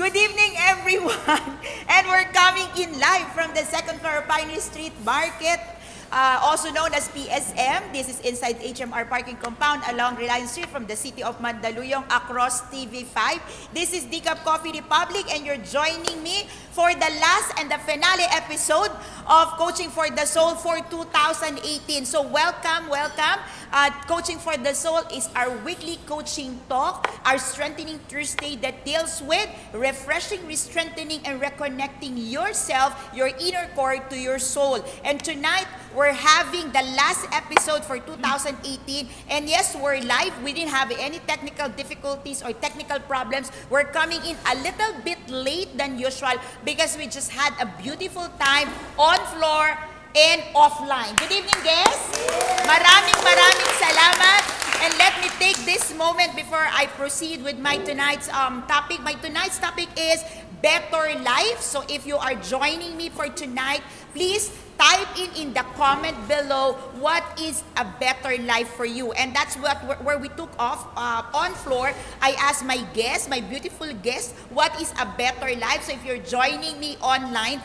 Good evening, everyone. And we're coming in live from the second floor of Pioneer Street Market, also known as PSM. This is inside HMR parking compound along Reliance Street from the city of Mandaluyong across TV5. This is Decaf Coffee Republic, and you're joining me for the last and the finale episode of Coaching for the Soul for 2018. So welcome. Coaching for the Soul is our weekly coaching talk, our strengthening Thursday that deals with refreshing, re-strengthening, and reconnecting yourself, your inner core to your soul. And tonight, we're having the last episode for 2018. And yes, we're live. We didn't have any technical difficulties or technical problems. We're coming in a little bit late than usual because we just had a beautiful time on floor and offline. Good evening, guests. Maraming salamat. And let me take this moment before I proceed with my tonight's topic. My tonight's topic is better life. So if you are joining me for tonight, please type in the comment below what is a better life for you. And that's where we took off on floor. I asked my guests, my beautiful guests, what is a better life. So if you're joining me online,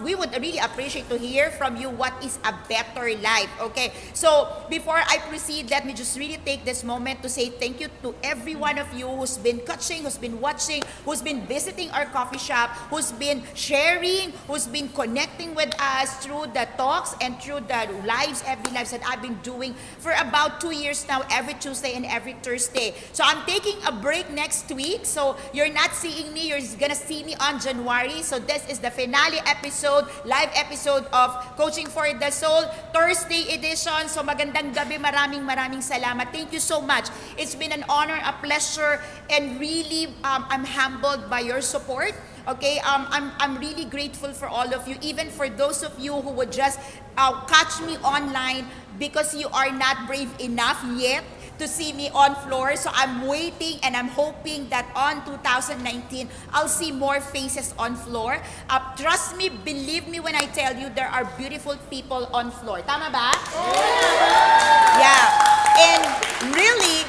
we would really appreciate to hear from you what is a better life. Okay, so before I proceed, let me just really take this moment to say thank you to every one of you who's been coaching, who's been watching, who's been visiting our coffee shop, who's been sharing, who's been connecting with us through the talks and through the every lives that I've been doing for about 2 years now, every Tuesday and every Thursday. So I'm taking a break next week. So you're not seeing me, you're gonna see me on January. So this is the finale episode, live episode of Coaching for the Soul, Thursday edition. So magandang gabi, maraming salamat. Thank you so much. It's been an honor, a pleasure, and really I'm humbled by your support. Okay, I'm really grateful for all of you, even for those of you who would just catch me online because you are not brave enough yet to see me on floor. So I'm waiting and I'm hoping that on 2019, I'll see more faces on floor. Trust me, believe me when I tell you, there are beautiful people on floor. Tama ba? Yeah. And really,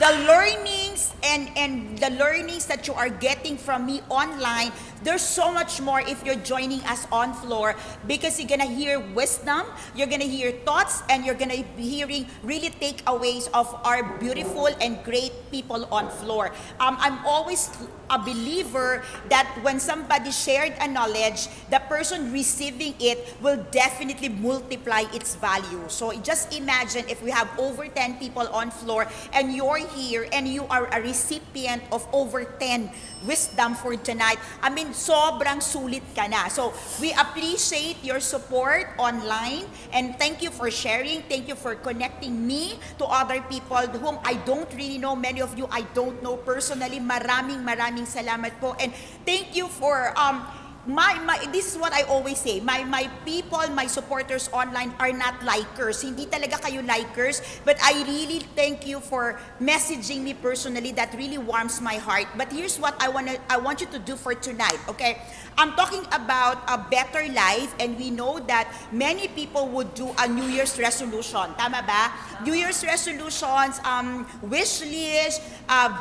the learnings and the learnings that you are getting from me online, there's so much more if you're joining us on floor, because you're gonna hear wisdom, you're gonna hear thoughts, and you're gonna be hearing really takeaways of our beautiful and great people on floor. I'm always a believer that when somebody shared a knowledge, the person receiving it will definitely multiply its value. So just imagine if we have over 10 people on floor and you're here and you are a recipient of over 10 wisdom for tonight. I mean, sobrang sulit ka na. So we appreciate your support online, and thank you for sharing. Thank you for connecting me to other people whom I don't really know. Many of you I don't know personally. Maraming salamat po. And thank you for this is what I always say. My people, my supporters online are not likers. Hindi talaga kayo likers, but I really thank you for messaging me personally. That really warms my heart. But here's what I want you to do for tonight, okay? I'm talking about a better life, and we know that many people would do a New Year's resolution. Tama ba? New Year's resolutions, wish list,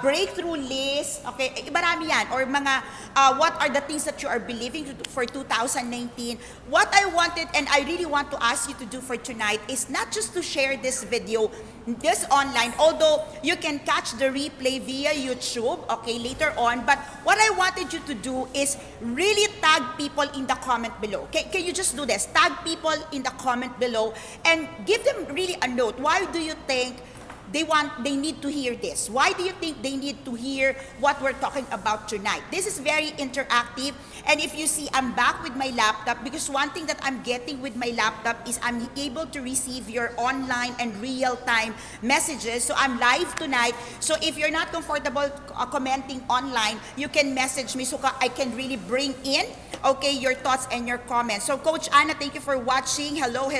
breakthrough list, okay? Marami yan. Or mga, what are the things that you are believing for 2019. What I wanted and I really want to ask you to do for tonight is not just to share this video, this online, although you can catch the replay via YouTube, okay, later on. But what I wanted you to do is really tag people in the comment below. Can you just do this? Tag people in the comment below and give them really a note. Why do you think they need to hear this? Why do you think they need to hear what we're talking about tonight? This is very interactive. And if you see, I'm back with my laptop, because one thing that I'm getting with my laptop is I'm able to receive your online and real-time messages. So I'm live tonight. So if you're not comfortable commenting online, you can message me so I can really bring in, okay, your thoughts and your comments. So Coach Ana, thank you for watching. Hello.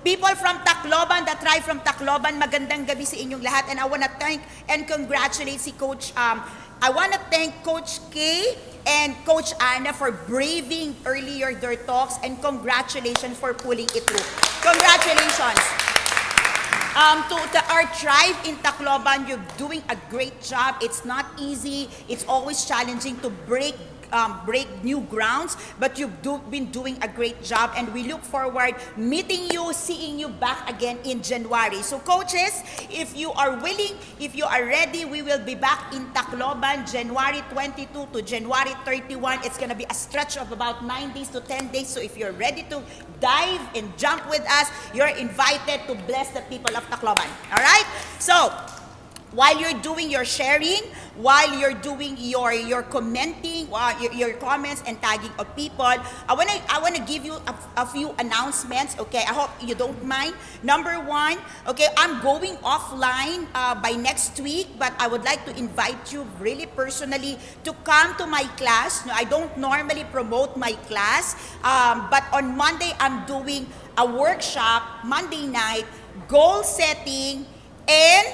People from Tacloban, the tribe from Tacloban, magandang gabi sa inyong lahat. And I want to thank and congratulate si Coach, I want to thank Coach K and Coach Ana for braving earlier their talks, and congratulations for pulling it through. Congratulations. To our tribe in Tacloban, you're doing a great job. It's not easy. It's always challenging to break new grounds, but you've been doing a great job, and we look forward meeting you, seeing you back again in January. So coaches, if you are willing, if you are ready, we will be back in Tacloban January 22 to January 31. It's gonna be a stretch of about 9 days to 10 days. So if you're ready to dive and jump with us, you're invited to bless the people of Tacloban. All right? So while you're doing your sharing, while you're doing your commenting, your comments and tagging of people, I wanna give you a few announcements. Okay, I hope you don't mind. Number one, okay, I'm going offline by next week, but I would like to invite you really personally to come to my class. No, I don't normally promote my class, but on Monday I'm doing a workshop, Monday night, goal setting and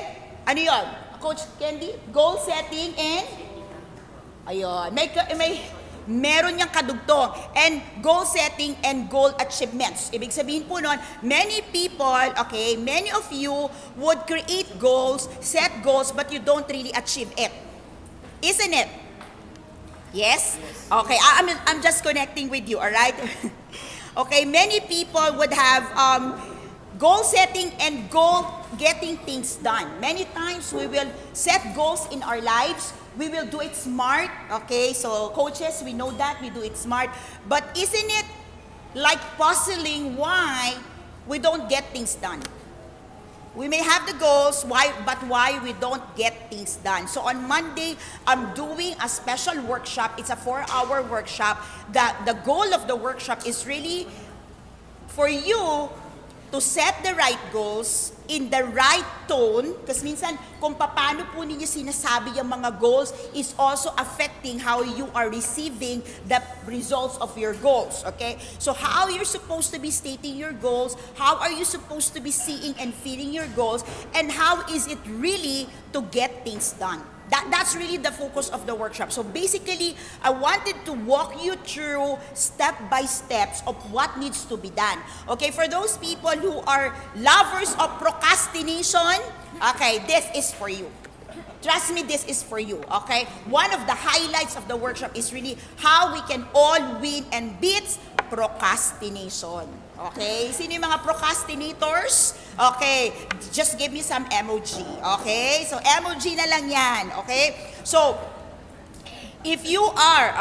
ano yun? Coach Candy? Goal setting and ayun, meron niyang kadugtong, and goal setting and goal achievements. Ibig sabihin po nun, many people, okay, many of you would create goals, set goals, but you don't really achieve it. Isn't it? Yes? Okay, I'm just connecting with you, all right? Okay, many people would have goal setting and goal getting things done. Many times we will set goals in our lives. We will do it smart. Okay, so coaches, we know that we do it smart. But isn't it like puzzling why we don't get things done? We may have the goals, but why we don't get things done? So on Monday, I'm doing a special workshop. It's a 4-hour workshop. The goal of the workshop is really for you to set the right goals in the right tone, kasi minsan kung paano po ninyo sinasabi yung mga goals is also affecting how you are receiving the results of your goals, okay? So how you're supposed to be stating your goals, how are you supposed to be seeing and feeling your goals, and how is it really to get things done? That's really the focus of the workshop. So basically, I wanted to walk you through step by steps of what needs to be done. Okay, for those people who are lovers of procrastination, okay, this is for you. Trust me, this is for you, okay? One of the highlights of the workshop is really how we can all win and beat procrastination. Okay? Sino yung mga procrastinators? Okay, just give me some emoji. Okay? So, emoji na lang yan. Okay? So, if you are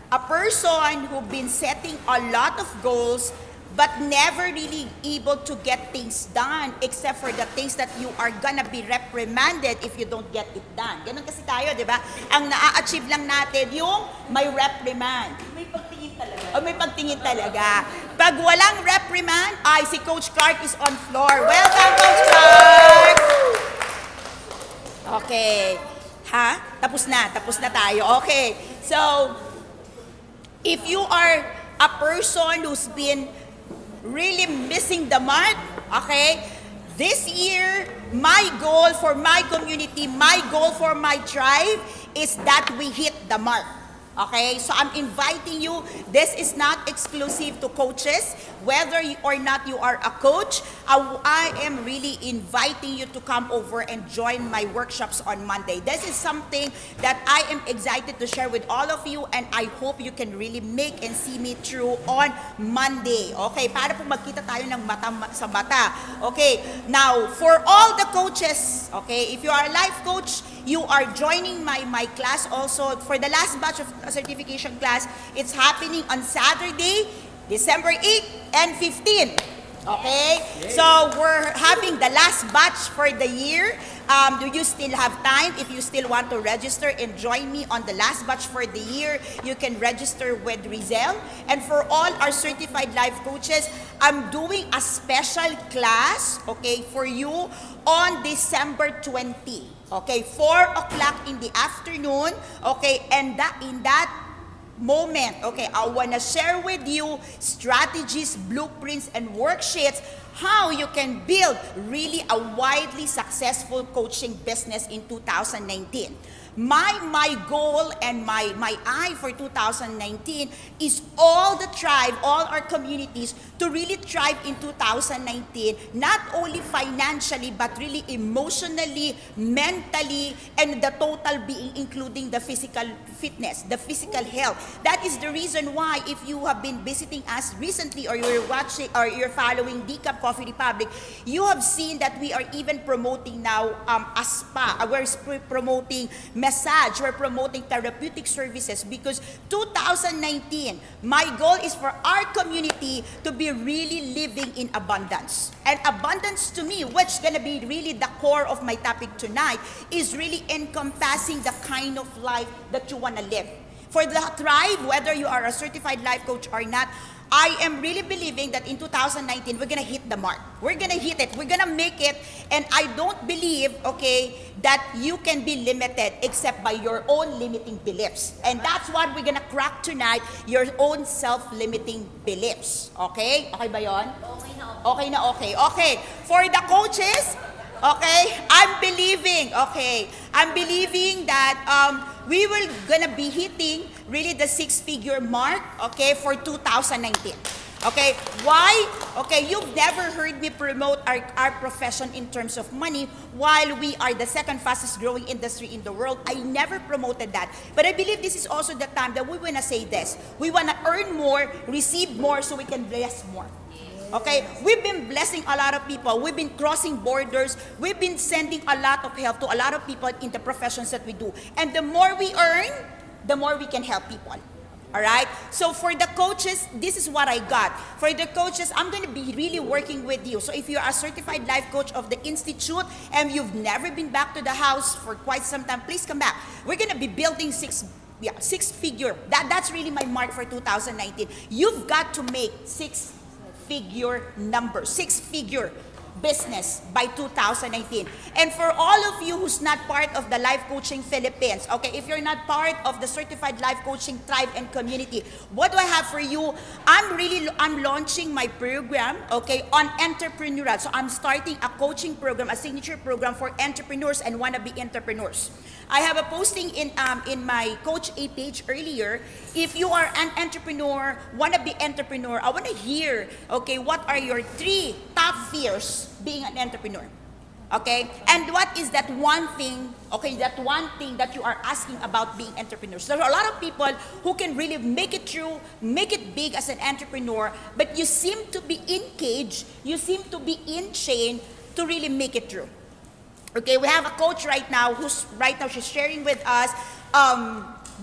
a person who've been setting a lot of goals but never really able to get things done except for the things that you are gonna be reprimanded if you don't get it done. Ganun kasi tayo, di ba? Ang na-achieve lang natin yung may reprimand. May pagtingin talaga. O may pagtingin talaga. Pag walang reprimand, ay si Coach Clark is on floor. Welcome, Coach Clark! Okay. Ha? Tapos na tayo. Okay. So, if you are a person who's been really missing the mark, okay? This year, my goal for my community, my goal for my tribe is that we hit the mark. Okay, so I'm inviting you. This is not exclusive to coaches. Whether or not you are a coach, I am really inviting you to come over and join my workshops on Monday. This is something that I am excited to share with all of you, and I hope you can really make and see me through on Monday. Okay, para po magkita tayo ng mata sa bata. Okay, now for all the coaches, okay, if you are a life coach, you are joining my class also. For the last batch of certification class, it's happening on Saturday, December 8 and 15. Okay? So we're having the last batch for the year. Do you still have time? If you still want to register and join me on the last batch for the year, you can register with Rizel. And for all our certified life coaches, I'm doing a special class, okay, for you on December 20. Okay, 4 o'clock in the afternoon. Okay, and in that moment, okay, I want to share with you strategies, blueprints, and worksheets how you can build really a widely successful coaching business in 2019. my goal and my eye for 2019 is all the tribe, all our communities to really thrive in 2019, not only financially but really emotionally, mentally, and the total being, including the physical fitness, the physical health. That is the reason why, if you have been visiting us recently, or you're watching or you're following Decaf Coffee Republic, you have seen that we are even promoting now a spa. We're promoting massage, we're promoting therapeutic services, because 2019, my goal is for our community to be really living in abundance. And abundance to me, which is gonna be really the core of my topic tonight, is really encompassing the kind of life that you wanna live. For the tribe, whether you are a certified life coach or not, I am really believing that in 2019, we're gonna hit the mark. We're gonna hit it. We're gonna make it. And I don't believe, okay, that you can be limited except by your own limiting beliefs. And that's what we're gonna crack tonight, your own self-limiting beliefs. Okay? Okay ba yon? Okay na. Okay na, okay. Okay. For the coaches, okay, I'm believing that we will gonna be hitting really the 6-figure mark, okay, for 2019. Okay, why? Okay, you've never heard me promote our profession in terms of money while we are the second fastest growing industry in the world. I never promoted that. But I believe this is also the time that we want to say this. We want to earn more, receive more, so we can bless more. Okay, we've been blessing a lot of people. We've been crossing borders. We've been sending a lot of help to a lot of people in the professions that we do. And the more we earn, the more we can help people. All right? So for the coaches, this is what I got. For the coaches, I'm going to be really working with you. So if you are a certified life coach of the Institute and you've never been back to the house for quite some time, please come back. We're going to be building six-figure. That's really my mark for 2019. You've got to make six-figure number, six-figure business by 2019. And for all of you who's not part of the Life Coaching Philippines, okay, if you're not part of the Certified Life Coaching Tribe and Community, what do I have for you? I'm launching my program, okay, on entrepreneurial. So I'm starting a coaching program, a signature program for entrepreneurs and wannabe entrepreneurs. I have a posting in my Coach A page earlier. If you are an entrepreneur, wannabe entrepreneur, I want to hear, okay, what are your 3 top fears being an entrepreneur? Okay? And what is that one thing, okay, that one thing that you are asking about being entrepreneurs? There are a lot of people who can really make it through, make it big as an entrepreneur, but you seem to be in cage, you seem to be in chain to really make it through. Okay, we have a coach right now she's sharing with us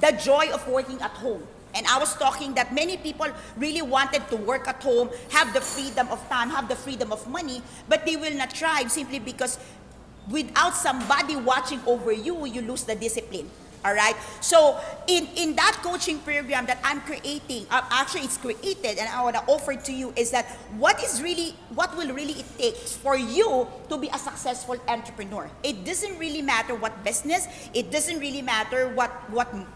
the joy of working at home. And I was talking that many people really wanted to work at home, have the freedom of time, have the freedom of money, but they will not thrive simply because without somebody watching over you, you lose the discipline. All right? So in that coaching program that I'm creating, actually it's created and I want to offer to you is that what will really it take for you to be a successful entrepreneur. It doesn't really matter what business, it doesn't really matter what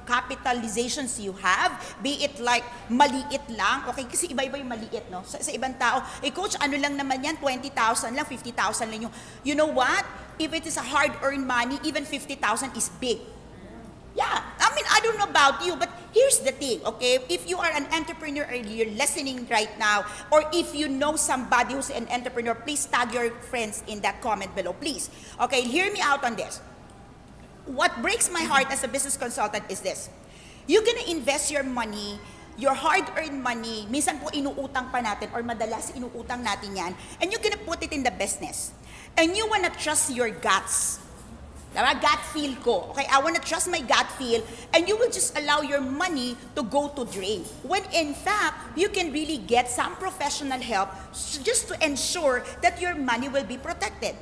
capitalizations you have, be it like maliit lang, okay? Kasi iba-iba yung maliit, no? Sa ibang tao, coach, ano lang naman yan, 20,000 lang, 50,000 lang yung, you know what? If it is a hard-earned money, even 50,000 is big. Yeah, I mean, I don't know about you, but here's the thing, okay? If you are an entrepreneur or you're listening right now, or if you know somebody who's an entrepreneur, please tag your friends in that comment below, please. Okay, hear me out on this. What breaks my heart as a business consultant is this. You're gonna invest your money, your hard-earned money, minsan po inuutang pa natin, or madalas inuutang natin yan, and you're gonna put it in the business. And you wanna trust your guts. Gut feel ko. Okay, I want to trust my gut feel, and you will just allow your money to go to drain. When in fact, you can really get some professional help just to ensure that your money will be protected.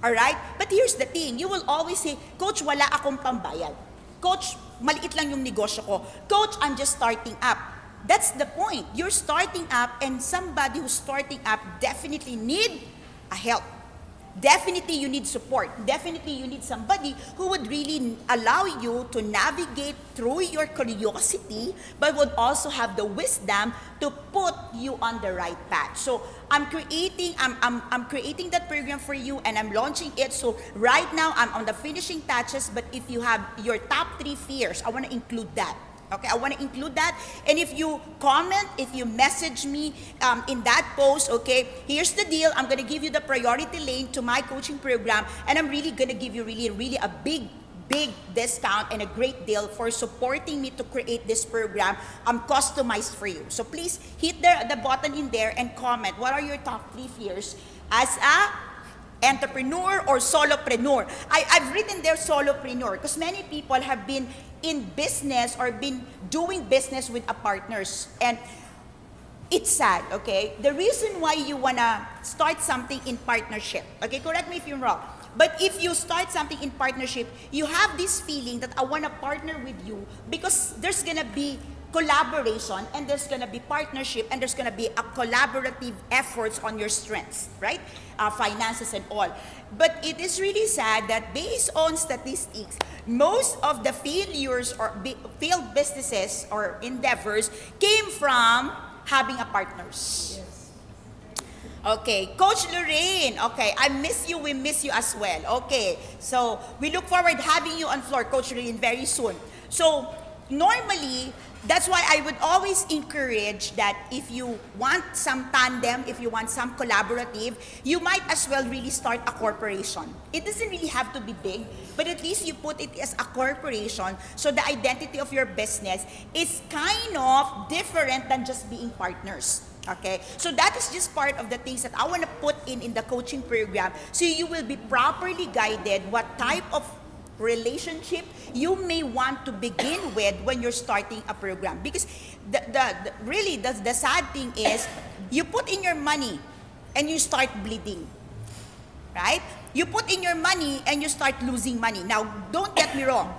All right? But here's the thing. You will always say, Coach, wala akong pambayad. Coach, maliit lang yung negosyo ko. Coach, I'm just starting up. That's the point. You're starting up, and somebody who's starting up definitely need a help. definitely you need support. Definitely you need somebody who would really allow you to navigate through your curiosity, but would also have the wisdom to put you on the right path. So I'm creating that program for you, and I'm launching it. So right now I'm on the finishing touches, but if you have your top 3 fears, I want to include that. Okay, I want to include that. And if you comment, if you message me in that post, okay, here's the deal. I'm going to give you the priority lane to my coaching program, and I'm really going to give you really a big discount and a great deal for supporting me to create this program customized for you. So please hit the button in there and comment. What are your top 3 fears as a entrepreneur or solopreneur? I've written there solopreneur because many people have been in business or been doing business with a partners, and it's sad, okay? The reason why you wanna start something in partnership, okay, correct me if I'm wrong, but if you start something in partnership, you have this feeling that I wanna partner with you because there's gonna be collaboration, and there's gonna be partnership, and there's gonna be a collaborative efforts on your strengths, right? Finances and all. But it is really sad that based on statistics, most of the failures or failed businesses or endeavors came from having a partners. Yes. Okay, Coach Lorraine, okay, I miss you, we miss you as well. Okay, so we look forward having you on floor, Coach Lorraine, very soon. So normally, that's why I would always encourage that if you want some tandem, if you want some collaborative, you might as well really start a corporation. It doesn't really have to be big, but at least you put it as a corporation, so the identity of your business is kind of different than just being partners. Okay, so that is just part of the things that I want to put in the coaching program, so you will be properly guided what type of relationship you may want to begin with when you're starting a program. Because the sad thing is, you put in your money and you start bleeding, right? You put in your money and you start losing money. Now, don't get me wrong.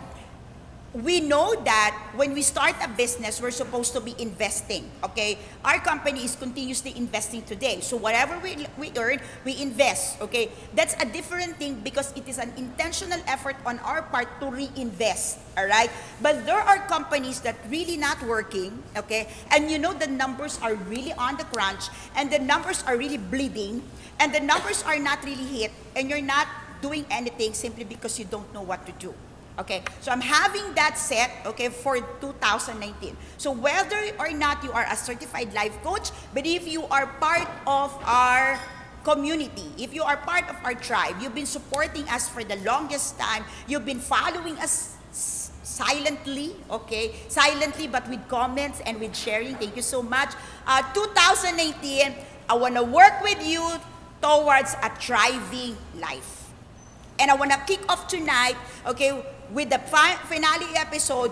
We know that when we start a business, we're supposed to be investing, okay? Our company is continuously investing today. So whatever we earn, we invest, okay? That's a different thing because it is an intentional effort on our part to reinvest, all right? But there are companies that really not working, okay? And you know the numbers are really on the crunch, and the numbers are really bleeding, and the numbers are not really hit, and you're not doing anything simply because you don't know what to do. Okay, so I'm having that set, okay, for 2019. So whether or not you are a certified life coach, but if you are part of our community, if you are part of our tribe, you've been supporting us for the longest time, you've been following us silently, okay, silently but with comments and with sharing, thank you so much. 2019, I want to work with you towards a thriving life. And I want to kick off tonight, okay, with the finale episode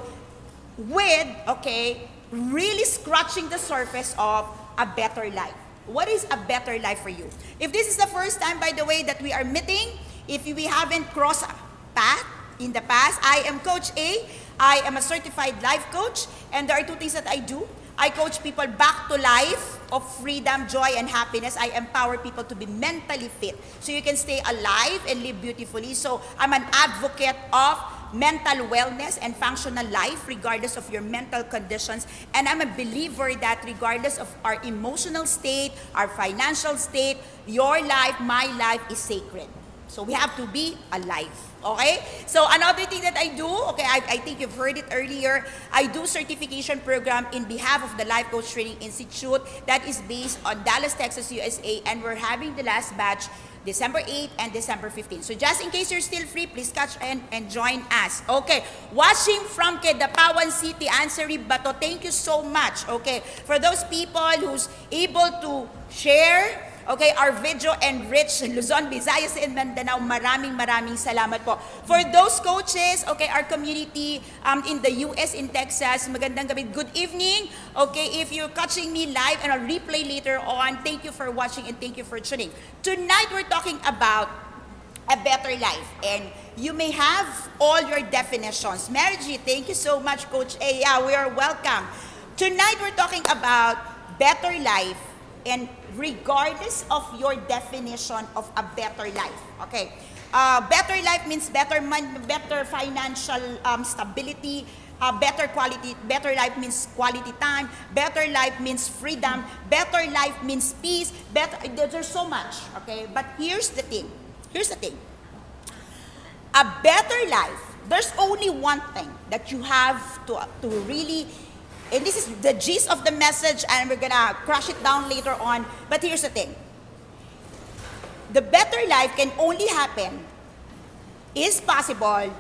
with, okay, really scratching the surface of a better life. What is a better life for you? If this is the first time, by the way, that we are meeting, if we haven't crossed a path in the past, I am Coach A. I am a certified life coach, and there are 2 things that I do. I coach people back to life of freedom, joy, and happiness. I empower people to be mentally fit so you can stay alive and live beautifully. So I'm an advocate of mental wellness and functional life regardless of your mental conditions. And I'm a believer that regardless of our emotional state, our financial state, your life, my life is sacred. So we have to be alive. Okay? So another thing that I do, okay, I think you've heard it earlier, I do certification program in behalf of the Life Coach Training Institute that is based on Dallas, Texas, USA, and we're having the last batch December 8th and December 15th. So just in case you're still free, please catch and join us. Okay, watching from Kedapawan City, Ansari Bato, thank you so much, okay, for those people who's able to share, okay, our video enrich Luzon, Visayas, and Mindanao. Maraming salamat po. For those coaches, okay, our community in the US, in Texas, magandang gabi, good evening. Okay, if you're catching me live and I'll replay later on, thank you for watching and thank you for tuning. Tonight, we're talking about a better life. And you may have all your definitions. Mary G, thank you so much, Coach A. Yeah, we are welcome. Tonight, we're talking about better life. and regardless of your definition of a better life. Okay, better life means better financial stability. Better life means quality time. Better life means freedom. Better life means peace. There's so much. Okay, but here's the thing. A better life, there's only one thing that you have to really, and this is the gist of the message, and we're gonna crush it down later on, but here's the thing. The better life can only happen, is possible,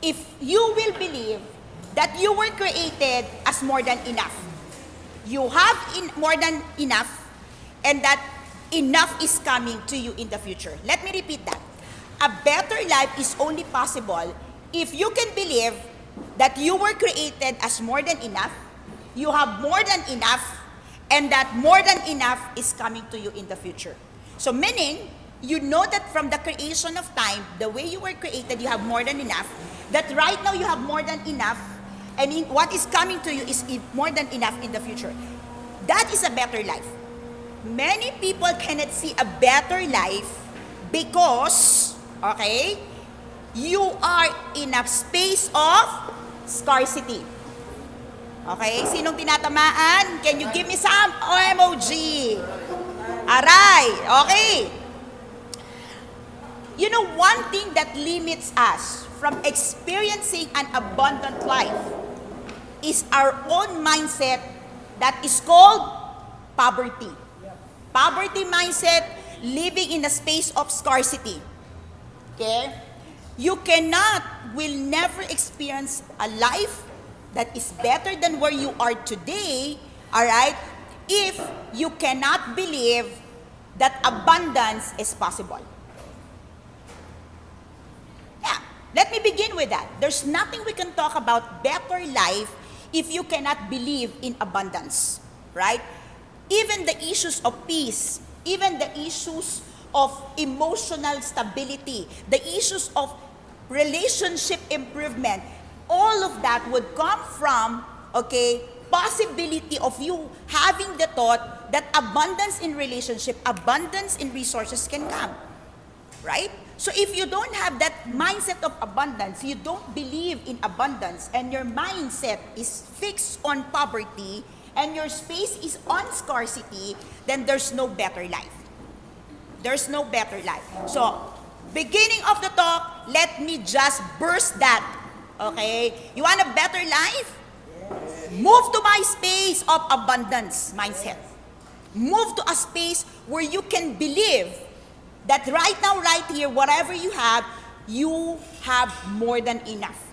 if you will believe that you were created as more than enough. You have more than enough, and that enough is coming to you in the future. Let me repeat that. A better life is only possible if you can believe that you were created as more than enough, you have more than enough, and that more than enough is coming to you in the future. So meaning, you know that from the creation of time, the way you were created, you have more than enough, that right now you have more than enough, and what is coming to you is more than enough in the future. That is a better life. Many people cannot see a better life because, okay, you are in a space of scarcity. Okay, sinong tinatamaan? Can you give me some emoji? Aray, okay. You know, one thing that limits us from experiencing an abundant life is our own mindset that is called poverty. Poverty mindset, living in a space of scarcity. Okay? You will never experience a life that is better than where you are today, all right, if you cannot believe that abundance is possible. Yeah, let me begin with that. There's nothing we can talk about better life if you cannot believe in abundance, right? Even the issues of peace, even the issues of emotional stability, the issues of relationship improvement, all of that would come from, okay, possibility of you having the thought that abundance in relationship, abundance in resources can come, right? So if you don't have that mindset of abundance, you don't believe in abundance, and your mindset is fixed on poverty, and your space is on scarcity, then there's no better life. There's no better life. So, beginning of the talk, let me just burst that. Okay? You want a better life? Yes. Move to my space of abundance mindset. Move to a space where you can believe that right now, right here, whatever you have more than enough.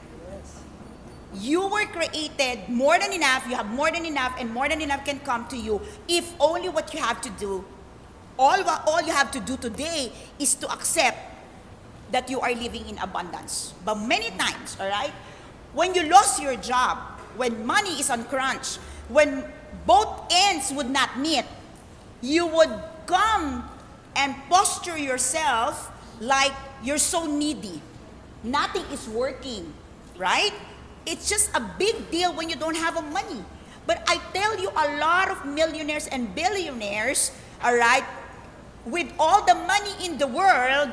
You were created more than enough, you have more than enough, and more than enough can come to you if only what you have to do, all you have to do today is to accept that you are living in abundance. But many times, all right, when you lost your job, when money is on crunch, when both ends would not meet, you would come and posture yourself like you're so needy. Nothing is working, right? It's just a big deal when you don't have money. But I tell you, a lot of millionaires and billionaires, all right, with all the money in the world,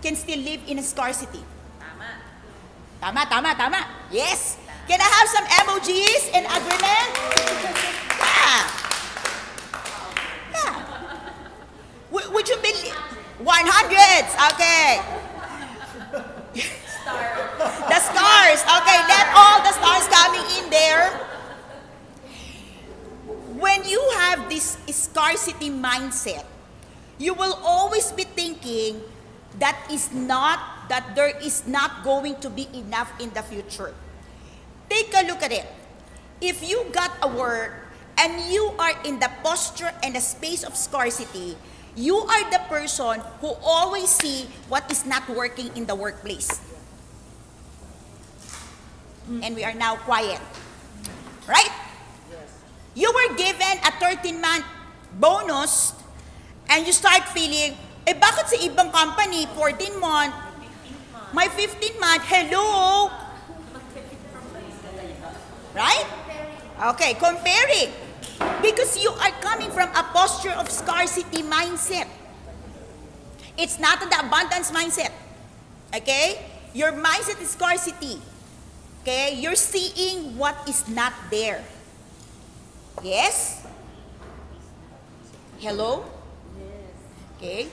can still live in a scarcity. Tama. Yes. Can I have some emojis in agreement? Yeah. Would you believe? 100s. Okay. The stars. Okay, let all the stars coming in there. When you have this scarcity mindset, you will always be thinking that there is not going to be enough in the future. Take a look at it. If you got a work and you are in the posture and the space of scarcity, you are the person who always see what is not working in the workplace. And we are now quiet. Right? Yes. You were given a 13-month bonus and you start feeling, bakit sa ibang company, 14-month, my 15-month, hello? Right? Okay, comparing. Because you are coming from a posture of scarcity mindset. It's not the abundance mindset. Okay? Your mindset is scarcity. Okay? You're seeing what is not there. Yes? Hello? Okay?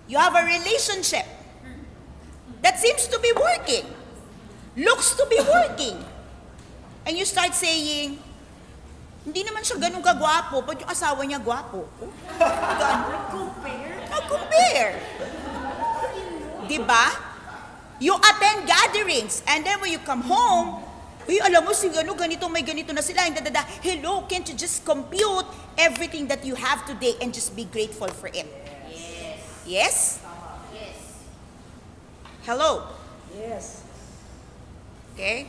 You have a relationship that seems to be working. Looks to be working. And you start saying, hindi naman siya ganun kagwapo, ba't yung asawa niya gwapo? Compare. Diba? You attend gatherings, and then when you come home, alam mo si ganito, may ganito na sila, and hello, can't you just compute everything that you have today and just be grateful for it? Yes? Yes. Hello? Yes. Okay?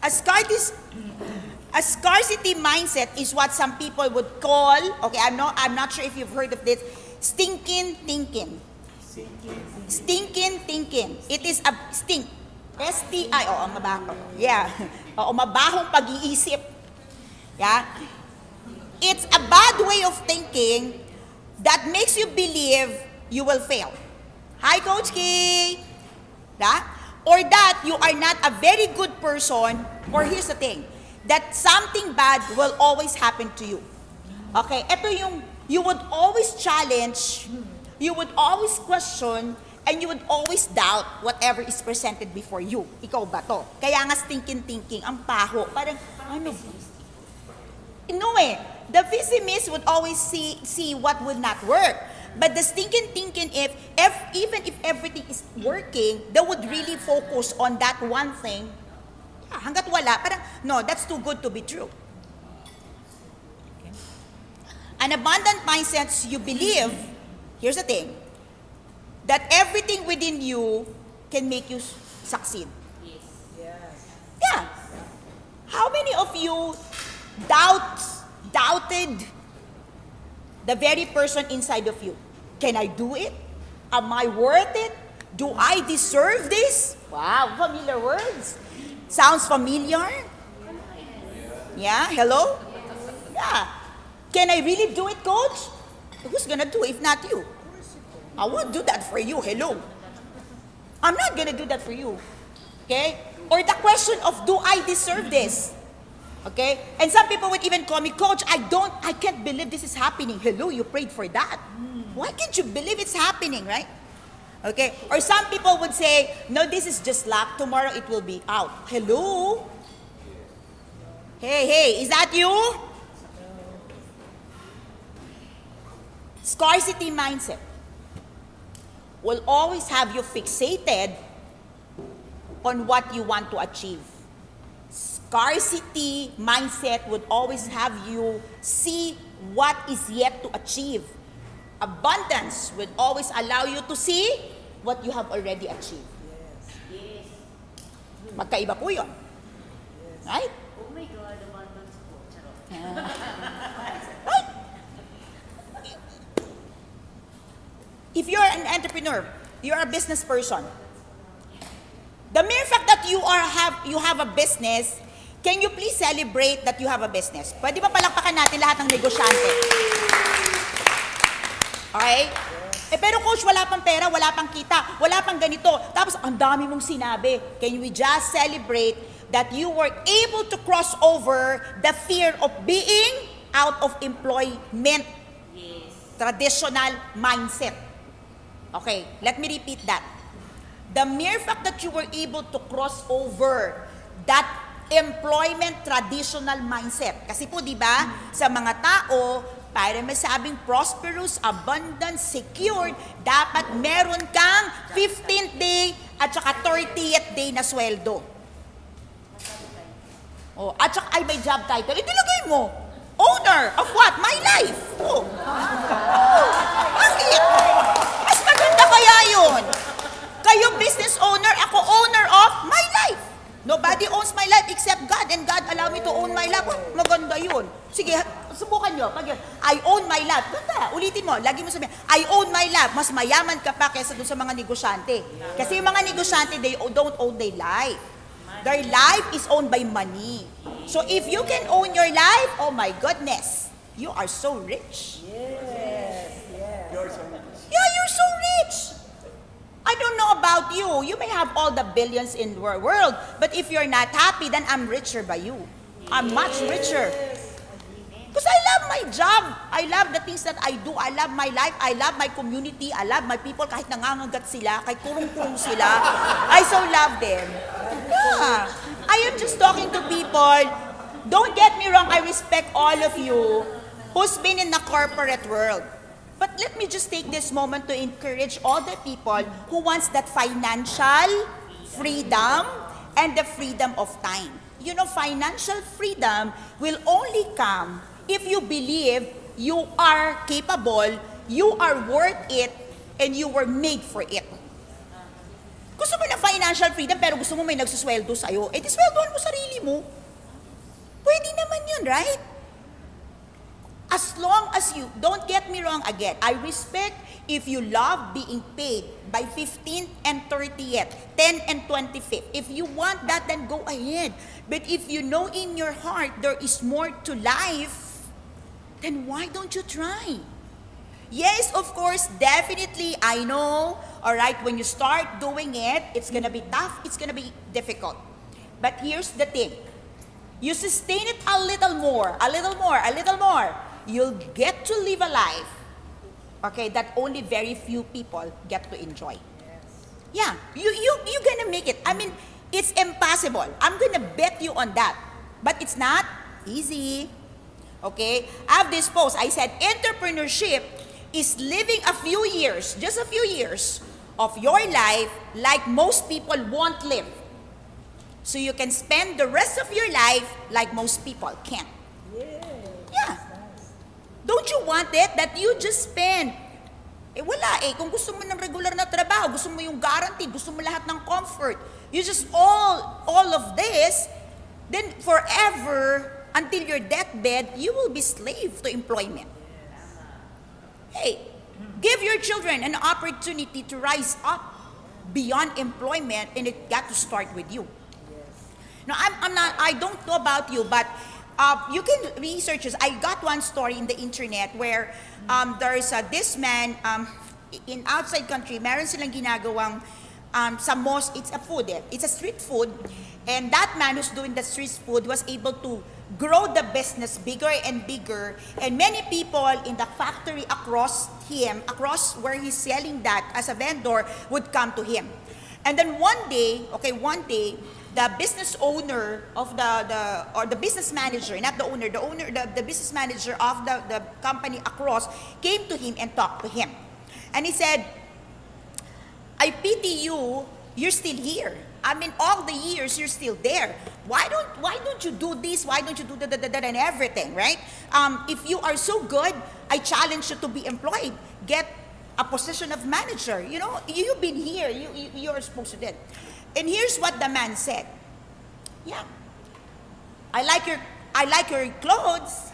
A scarcity mindset is what some people would call, okay, I'm not sure if you've heard of this, stinking thinking. Stinking thinking. It is a stink. S-T-I, mabaho. Yeah. Mabahong pag-iisip. Yeah. It's a bad way of thinking that makes you believe you will fail. Hi, Coach Kay. Yeah? Or that you are not a very good person, or here's the thing, that something bad will always happen to you. Okay, ito yung, you would always challenge, you would always question, and you would always doubt whatever is presented before you. Ikaw ba to? Kaya nga stinking thinking, ang paho, parang, ano? No eh, the pessimist would always see what would not work. But the stinking thinking, even if everything is working, they would really focus on that one thing. Hanggat wala, parang, no, that's too good to be true. Okay. An abundant mindset, you believe, here's the thing, that everything within you can make you succeed. Yes. Yeah. How many of you doubted the very person inside of you? Can I do it? Am I worth it? Do I deserve this? Wow, familiar words. Sounds familiar? Yeah, hello? Yeah. Can I really do it, Coach? Who's gonna do it if not you? I won't do that for you, hello. I'm not gonna do that for you. Okay? Or the question of, do I deserve this? Okay? And some people would even call me, Coach, I can't believe this is happening. Hello, you prayed for that. Why can't you believe it's happening, right? Okay? Or some people would say, no, this is just luck. Tomorrow it will be out. Hello? Hey, is that you? Scarcity mindset will always have you fixated on what you want to achieve. Scarcity mindset would always have you see what is yet to achieve. Abundance would always allow you to see what you have already achieved. Yes. Magkaiba po yun. Right? Oh my God, abundance po. Charot. Right? If you're an entrepreneur, you're a business person, the mere fact that you have a business, can you please celebrate that you have a business? Pwede ba palakpakan natin lahat ng negosyante? Okay? Pero coach, wala pang pera, wala pang kita, wala pang ganito. Tapos, ang dami mong sinabi. Can we just celebrate that you were able to cross over the fear of being out of employment? Yes. Traditional mindset. Okay, let me repeat that. The mere fact that you were able to cross over that employment traditional mindset. Kasi po, di ba, sa mga tao, para masabing prosperous, abundant, secured, dapat meron kang 15th day at saka 30th day na sweldo. Oh, at saka ay may job title. Itilagay mo, owner of what? My life. Oh. Bakit? Mas maganda kaya yun. Kayo business owner, ako owner of my life. Nobody owns my life except God, and God allow me to own my life. Oh, maganda yun. Sige, subukan nyo. Pag yun, I own my life. Ganda, ulitin mo. Lagi mo sabihin, I own my life. Mas mayaman ka pa kaysa dun sa mga negosyante. Kasi yung mga negosyante, they don't own their life. Their life is owned by money. So if you can own your life, oh my goodness, you are so rich. Yes. Yes. Yeah, you're so rich. I don't know about you. You may have all the billions in the world, but if you're not happy, then I'm richer by you. I'm much richer. Because I love my job. I love the things that I do. I love my life. I love my community. I love my people. Kahit nangangagat sila, kahit kurong-kurong sila, I so love them. Yeah. I am just talking to people. Don't get me wrong. I respect all of you who's been in the corporate world. But let me just take this moment to encourage all the people who wants that financial freedom and the freedom of time. You know, financial freedom will only come if you believe you are capable, you are worth it, and you were made for it. Gusto mo na financial freedom pero gusto mo may nagsusweldo sa'yo, eh disweldohan mo sarili mo. Pwede naman yun, right? As long as you, don't get me wrong again, I respect if you love being paid by 15th and 30th, 10 and 25th. If you want that, then go ahead. But if you know in your heart there is more to life, then why don't you try? Yes, of course, definitely, I know, all right, when you start doing it, it's gonna be tough, it's gonna be difficult. But here's the thing. You sustain it a little more, a little more, a little more. You'll get to live a life, okay, that only very few people get to enjoy. Yeah, you're gonna make it. I mean, it's impossible. I'm gonna bet you on that. But it's not easy. Okay? I have this post. I said, entrepreneurship is living a few years, just a few years, of your life like most people won't live. So you can spend the rest of your life like most people can't. Yeah. Don't you want it that you just spend? Eh wala eh. Kung gusto mo ng regular na trabaho, gusto mo yung guaranteed, gusto mo lahat ng comfort, you just all of this, then forever, until your deathbed, you will be slave to employment. Hey, give your children an opportunity to rise up beyond employment, and it got to start with you. Now, I don't know about you, but you can research this. I got one story in the internet where there's this man in outside country, meron silang ginagawang sa most, it's a food, it's a street food, and that man who's doing the street food was able to grow the business bigger and bigger, and many people in the factory across where he's selling that as a vendor would come to him. And then one day, the business owner of the business manager, not the owner, the business manager of the company across came to him and talked to him. And he said, I pity you, you're still here. I mean, all the years you're still there. Why don't you do this? Why don't you do that and everything, right? If you are so good, I challenge you to be employed. Get a position of manager. You know, you've been here. You're supposed to do it. And here's what the man said. Yeah, I like your clothes.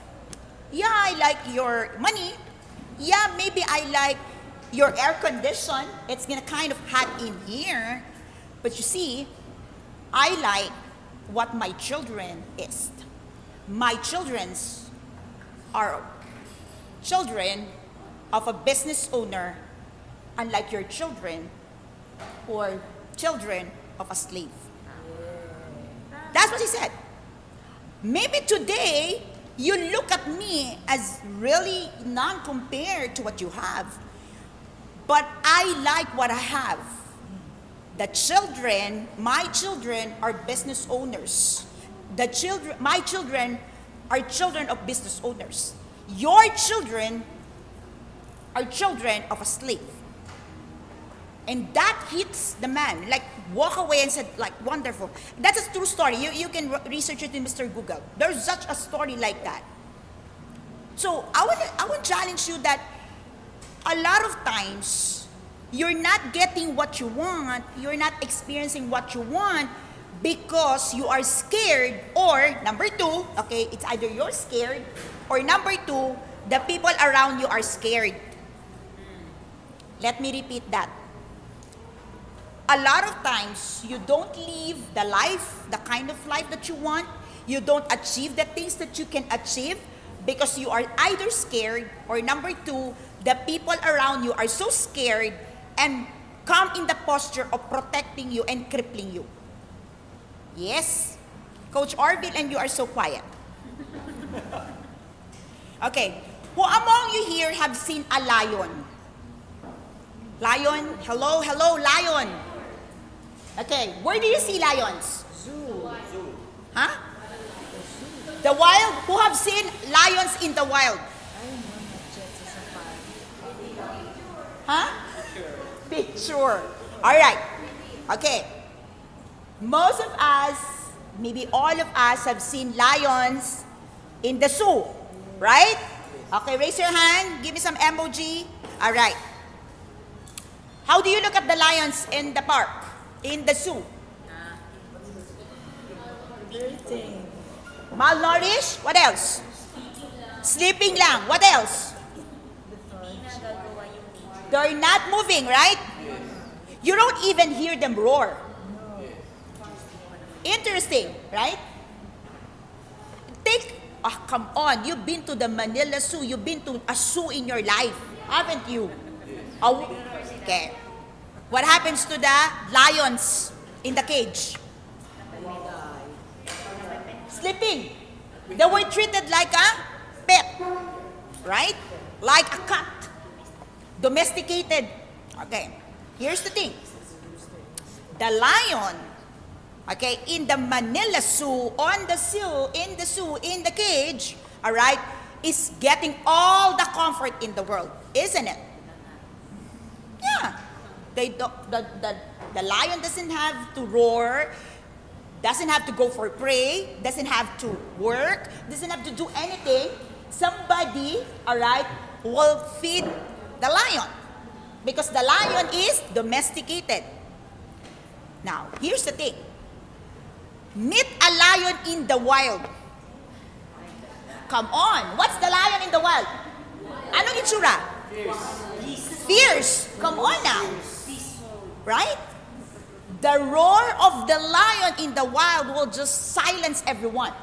Yeah, I like your money. Yeah, maybe I like your air condition. It's gonna kind of hot in here. But you see, I like what my children is. My children's are children of a business owner, unlike your children who are children of a slave. That's what he said. Maybe today, you look at me as really non-compared to what you have. But I like what I have. My children are business owners. My children are children of business owners. Your children are children of a slave. And that hits the man, like walk away and said, like, wonderful. That's a true story. You can research it in Mr. Google. There's such a story like that. So I want to challenge you that a lot of times, you're not getting what you want, you're not experiencing what you want because you are scared, or number two, okay, it's either you're scared, or number two, the people around you are scared. Let me repeat that. A lot of times, you don't live the kind of life that you want. you don't achieve the things that you can achieve because you are either scared, or number two, the people around you are so scared and come in the posture of protecting you and crippling you. Yes? Coach Orville and you are so quiet. Okay. Who among you here have seen a lion? Lion? Hello, hello, lion. Okay. Where do you see lions? Zoo. Huh? The wild? Who have seen lions in the wild? Ay, mga jet sa safari. Huh? Picture. All right. Okay. Most of us, maybe all of us, have seen lions in the zoo, right? Okay, raise your hand. Give me some emoji. All right. How do you look at the lions in the park, in the zoo? Very tame. Malnourished? What else? Sleeping lang. What else? They're not moving, right? You don't even hear them roar. Interesting, right? Come on. You've been to the Manila Zoo. You've been to a zoo in your life, haven't you? Oh, okay. What happens to the lions in the cage? Sleeping. They were treated like a pet, right? Like a cat. Domesticated. Okay. Here's the thing. The lion, okay, in the Manila Zoo, in the cage, all right, is getting all the comfort in the world, isn't it? Yeah. The lion doesn't have to roar, doesn't have to go for prey, doesn't have to work, doesn't have to do anything. Somebody, all right, will feed the lion because the lion is domesticated. Now, here's the thing. Meet a lion in the wild. Come on. What's the lion in the wild? Anong itsura? Fierce. Come on now. Right? The roar of the lion in the wild will just silence everyone.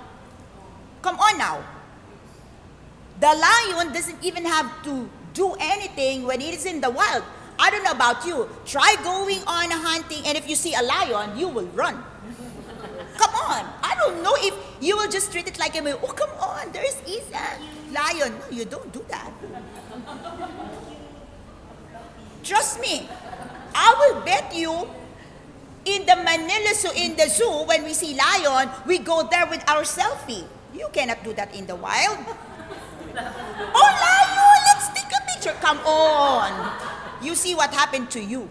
Come on now. The lion doesn't even have to do anything when it is in the wild. I don't know about you. Try going on hunting, and if you see a lion, you will run. Come on. I don't know if you will just treat it like a, oh, come on, there's a lion. No, you don't do that. Trust me. I will bet you in the Manila Zoo, in the zoo, when we see lion, we go there with our selfie. You cannot do that in the wild. Oh, lion, let's take a picture. Come on. You see what happened to you.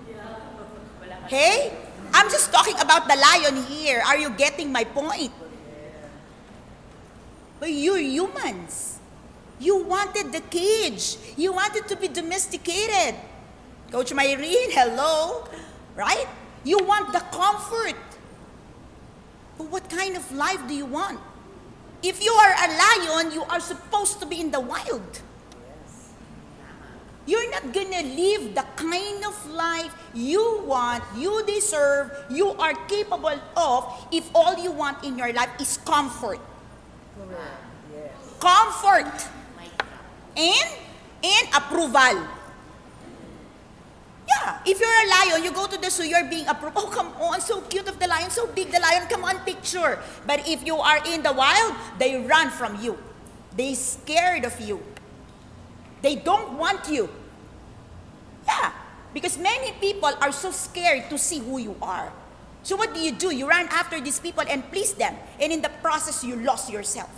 Hey? I'm just talking about the lion here. Are you getting my point? But you're humans. You wanted the cage. You wanted to be domesticated. Coach Myrene, hello. Right? You want the comfort. But what kind of life do you want? If you are a lion, you are supposed to be in the wild. You're not gonna live the kind of life you want, you deserve, you are capable of if all you want in your life is comfort. Yes. Comfort. And approval. Yeah, if you're a lion, you go to the zoo, you're being approved. Oh, come on, so cute of the lion, so big the lion, come on, picture. But if you are in the wild, they run from you. They scared of you. They don't want you. Yeah, because many people are so scared to see who you are. So what do? You run after these people and please them. And in the process, you lost yourself.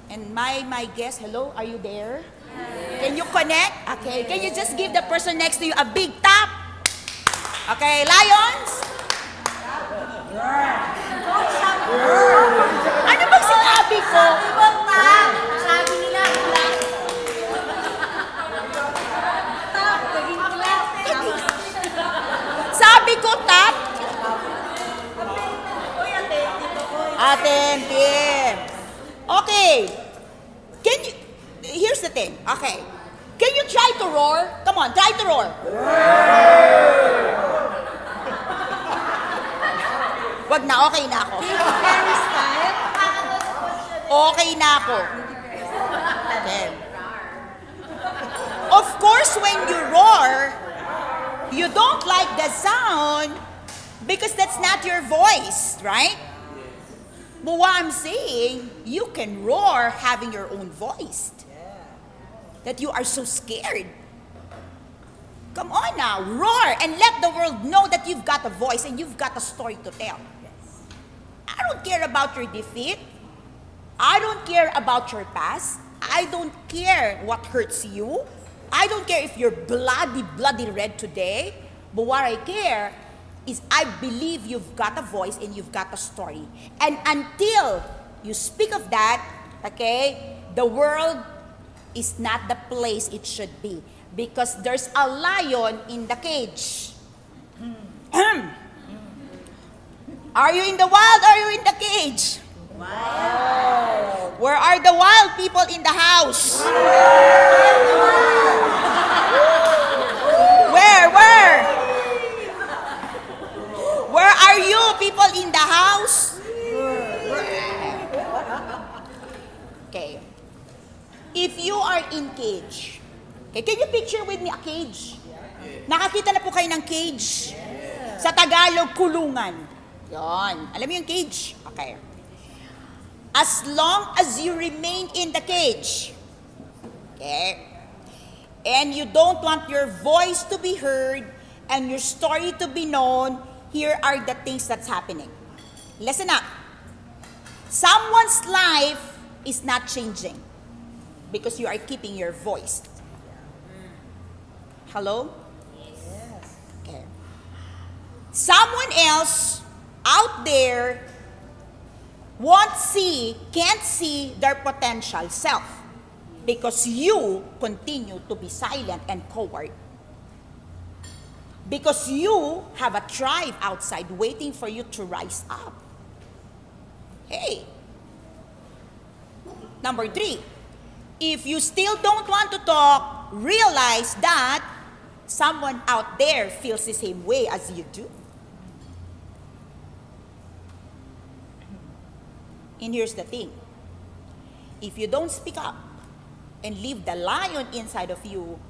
And my guest, hello, are you there? Can you connect? Okay, can you just give the person next to you a big tap? Okay, lions? Ano bang sinabi ko? Sabi nila, black. Sabi ko tap? Attentive. Okay. Here's the thing. Okay. Can you try to roar? Come on, try to roar. Wag na, okay na ako. Katy Perry style. okay na ako. Okay. Of course, when you roar, you don't like the sound because that's not your voice, right? But what I'm saying, you can roar having your own voice. That you are so scared. Come on now, roar and let the world know that you've got a voice and you've got a story to tell. I don't care about your defeat. I don't care about your past. I don't care what hurts you. I don't care if you're bloody red today. But what I care is I believe you've got a voice and you've got a story. And until you speak of that, okay, the world is not the place it should be. Because there's a lion in the cage. Are you in the wild or are you in the cage? Wow. Where are the wild people in the house? Where? Where are you people in the house? Okay. If you are in cage, okay, can you picture with me a cage? Nakakita na po kayo ng cage? Sa Tagalog, kulungan. Yon. Alam mo yung cage? Okay. As long as you remain in the cage, okay, and you don't want your voice to be heard and your story to be known, here are the things that's happening. Listen up. Someone's life is not changing because you are keeping your voice. Hello? Yes. Okay. Someone else out there can't see their potential self because you continue to be silent and coward. Because you have a tribe outside waiting for you to rise up. Hey. Number 3, if you still don't want to talk, realize that someone out there feels the same way as you do. And here's the thing. If you don't speak up and leave the lion inside of you,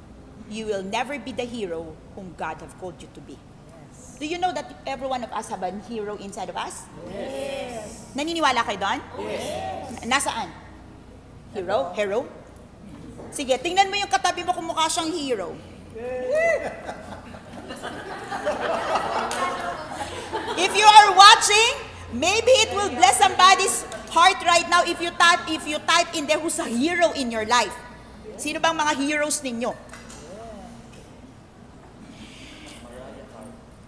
you will never be the hero whom God have called you to be. Yes. Do you know that every one of us have a hero inside of us? Yes. Naniniwala kayo doon? Yes. Nasaan? Hero? Hero? Sige, tingnan mo yung katabi mo kung mukha siyang hero. If you are watching, maybe it will bless somebody's heart right now if you type in there who's a hero in your life. Sino bang mga heroes ninyo?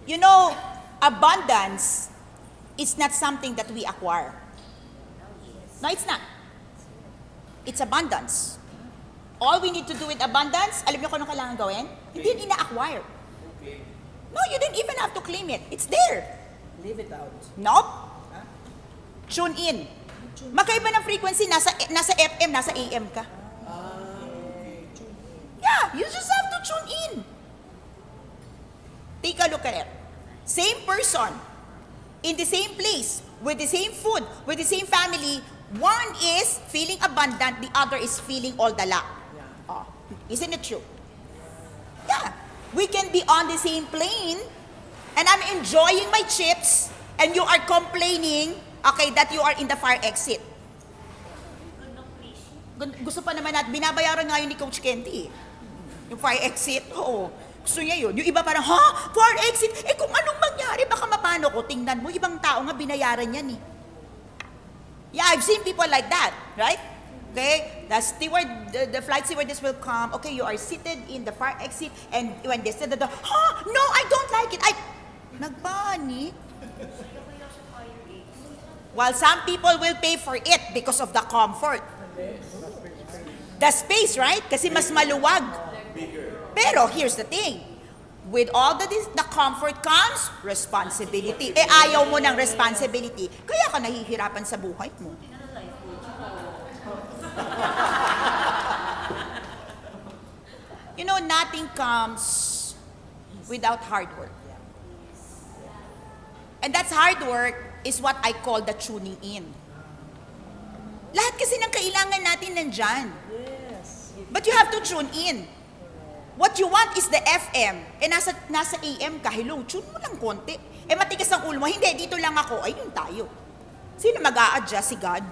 You know, abundance is not something that we acquire. No, it's not. It's abundance. All we need to do with abundance, alam niyo kung ano kailangan gawin? Hindi yun ina-acquire. No, you don't even have to claim it. It's there. Leave it out. Nope. Tune in. Magkaiba ng frequency, nasa FM, nasa AM ka. Yeah, you just have to tune in. Take a look at it. Same person, in the same place, with the same food, with the same family, one is feeling abundant, the other is feeling all the lack. Oh, isn't it true? Yeah. We can be on the same plane, and I'm enjoying my chips, and you are complaining, okay, that you are in the fire exit. Gusto pa naman natin, binabayaran nga yun ni Coach Kenty. Yung fire exit, oo. Gusto niya yun. Yung iba parang, fire exit? Eh kung anong mangyari, baka mapano ko? Tingnan mo, ibang tao nga binayaran yan eh. Yeah, I've seen people like that, right? Okay, the flight stewardess will come. Okay, you are seated in the fire exit, and when they said, no, I don't like it. Nagpanik. While some people will pay for it because of the comfort. The space, right? Kasi mas maluwag. Pero here's the thing. With all the comfort comes responsibility. Eh ayaw mo ng responsibility. Kaya ka nahihirapan sa buhay mo. You know, nothing comes without hard work. And that's hard work is what I call the tuning in. Lahat kasi ng kailangan natin nandyan. Yes. But you have to tune in. What you want is the FM. Nasa AM ka, hello, tune mo lang konti. Matigas ang ulo mo, hindi, dito lang ako. Ayun tayo. Sino mag-a-adjust? Si God?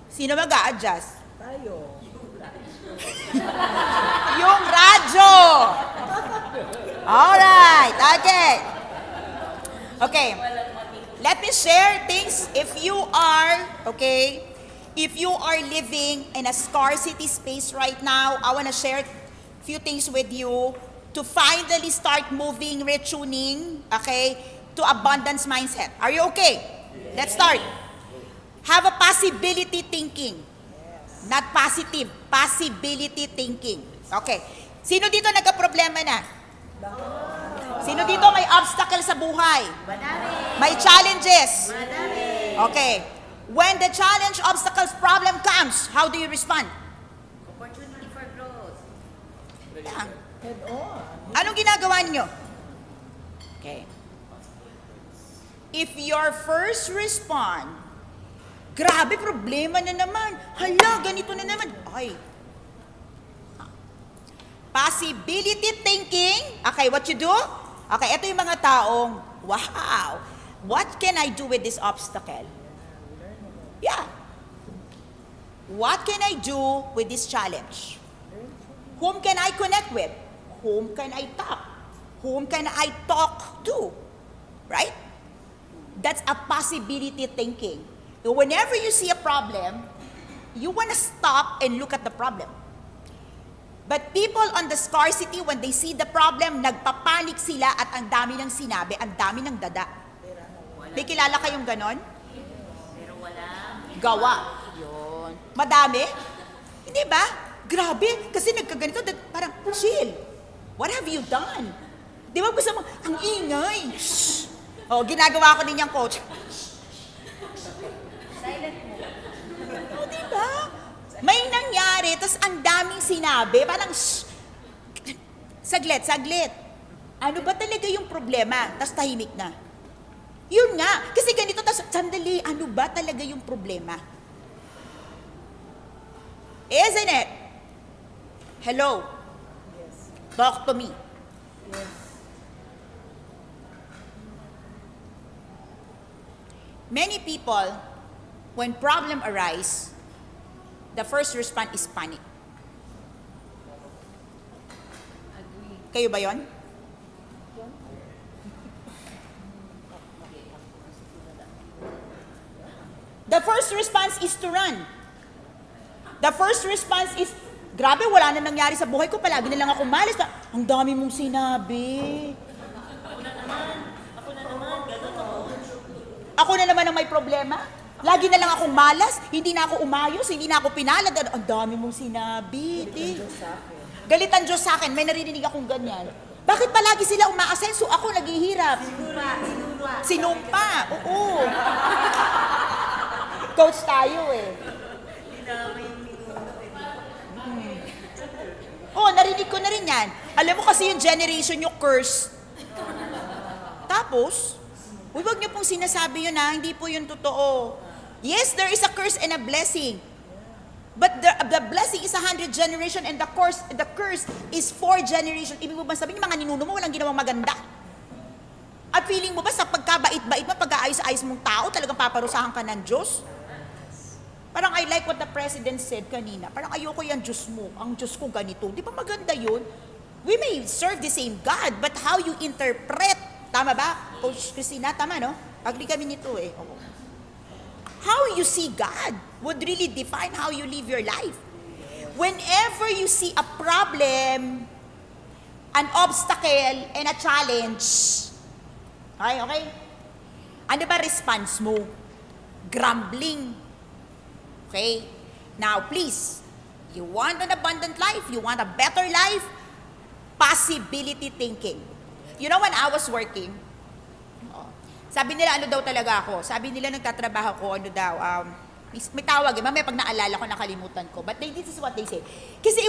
Sino mag-a-adjust? Tayo. Yung radyo! Alright, okay. Okay. Let me share things if you are living in a scarcity space right now. I want to share a few things with you to finally start moving, retuning, to abundance mindset. Are you okay? Let's start. Have a possibility thinking. Not positive, possibility thinking. Okay. Sino dito nagka-problema na? Sino dito may obstacle sa buhay? May challenges? Okay. When the challenge, obstacles, problem comes, how do you respond? Opportunity for growth. Yeah. Head on. Anong ginagawa niyo? Okay. If your first respond, grabe, problema na naman. Hala, ganito na naman. Ay. Possibility thinking. Okay, what you do? Okay, ito yung mga taong, wow, what can I do with this obstacle? Yeah. What can I do with this challenge? Whom can I connect with? Whom can I talk? Whom can I talk to? Right? That's a possibility thinking. Whenever you see a problem, you want to stop and look at the problem. But people on the scarcity, when they see the problem, nagpapanik sila at ang dami ng sinabi, ang dami ng dada. May kilala kayong ganon? Pero wala. Gawa. Yun. Madami? Hindi ba? Grabe. Kasi nagkaganito, parang, chill. What have you done? Di ba gusto mo, ang ingay. Shh. Oh, ginagawa ko din yung coach. Silent mo. Oh, di ba? May nangyari, tapos ang daming sinabi, parang, shh. Saglit. Ano ba talaga yung problema? Tapos tahimik na. Yun nga. Kasi ganito, tapos sandali, ano ba talaga yung problema? Isn't it? Hello? Yes. Talk to me. Yes. Many people, when problem arise, the first response is panic. Agree. Kayo ba yon? The first response is to run. The first response is, grabe, wala na nangyari sa buhay ko, palagi na lang ako malis. Ang dami mong sinabi. Ako na naman ang may problema. Lagi na lang akong malas, hindi na ako umayos, hindi na ako pinalad. Ang dami mong sinabi. Galit ang Diyos sa akin. May naririnig akong ganyan. Bakit palagi sila umaasenso? Ako naghihirap. Sinumpa. Oo. Coach tayo eh. Oh, narinig ko na rin yan. Alam mo kasi yung generation yung curse. Tapos, huwag niyo pong sinasabi yun ha, hindi po yun totoo. Yes, there is a curse and a blessing. But the blessing is 100 generation and the curse is 4 generation. Ibig mo ba sabihin, yung mga ninuno mo walang ginawang maganda? At feeling mo ba sa pagkabait-bait mo, pag-aayos-ayos mong tao, talagang paparusahan ka ng Diyos? Parang I like what the President said kanina. Parang ayoko yan Diyos mo. Ang Diyos ko ganito. Di ba maganda yun? We may serve the same God, but how you interpret. Tama ba? Coach Christina, tama no? Agree kami nito eh. Oo. How you see God would really define how you live your life. Whenever you see a problem, an obstacle, and a challenge, okay? Ano ba response mo? Grumbling. Okay? Now, please, you want an abundant life, you want a better life, possibility thinking. You know, when I was working, sabi nila, ano daw talaga ako? Sabi nila, nagtatrabaho ko, ano daw, may tawag, mamaya pag naalala ko, nakalimutan ko. But this is what they say. Kasi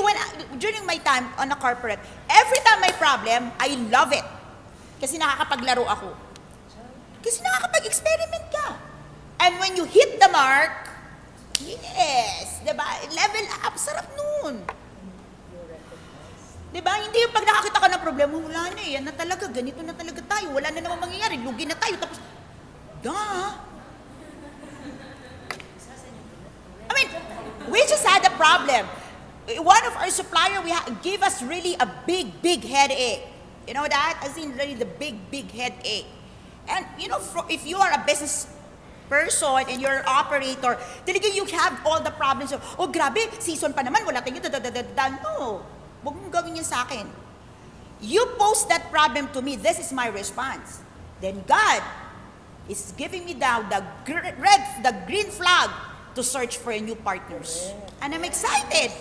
during my time on a corporate, every time may problem, I love it. Kasi nakakapaglaro ako. Kasi nakakapag-experiment ka. And when you hit the mark, yes, diba? Level up, sarap nun. Diba? Hindi yung pag nakakita ka ng problema, wala na eh, yan na talaga, ganito na talaga tayo, wala na namang mangyayari, lugi na tayo, tapos, I mean, we just had a problem. One of our supplier gave us really a big headache. You know that? As in really the big headache. And you know, if you are a business person and you're an operator, talaga you have all the problems of, oh grabe, season pa naman, wala tayong no. Huwag mong gawin yan sa akin. You post that problem to me, this is my response. Then God is giving me now the green flag to search for new partners. And I'm excited.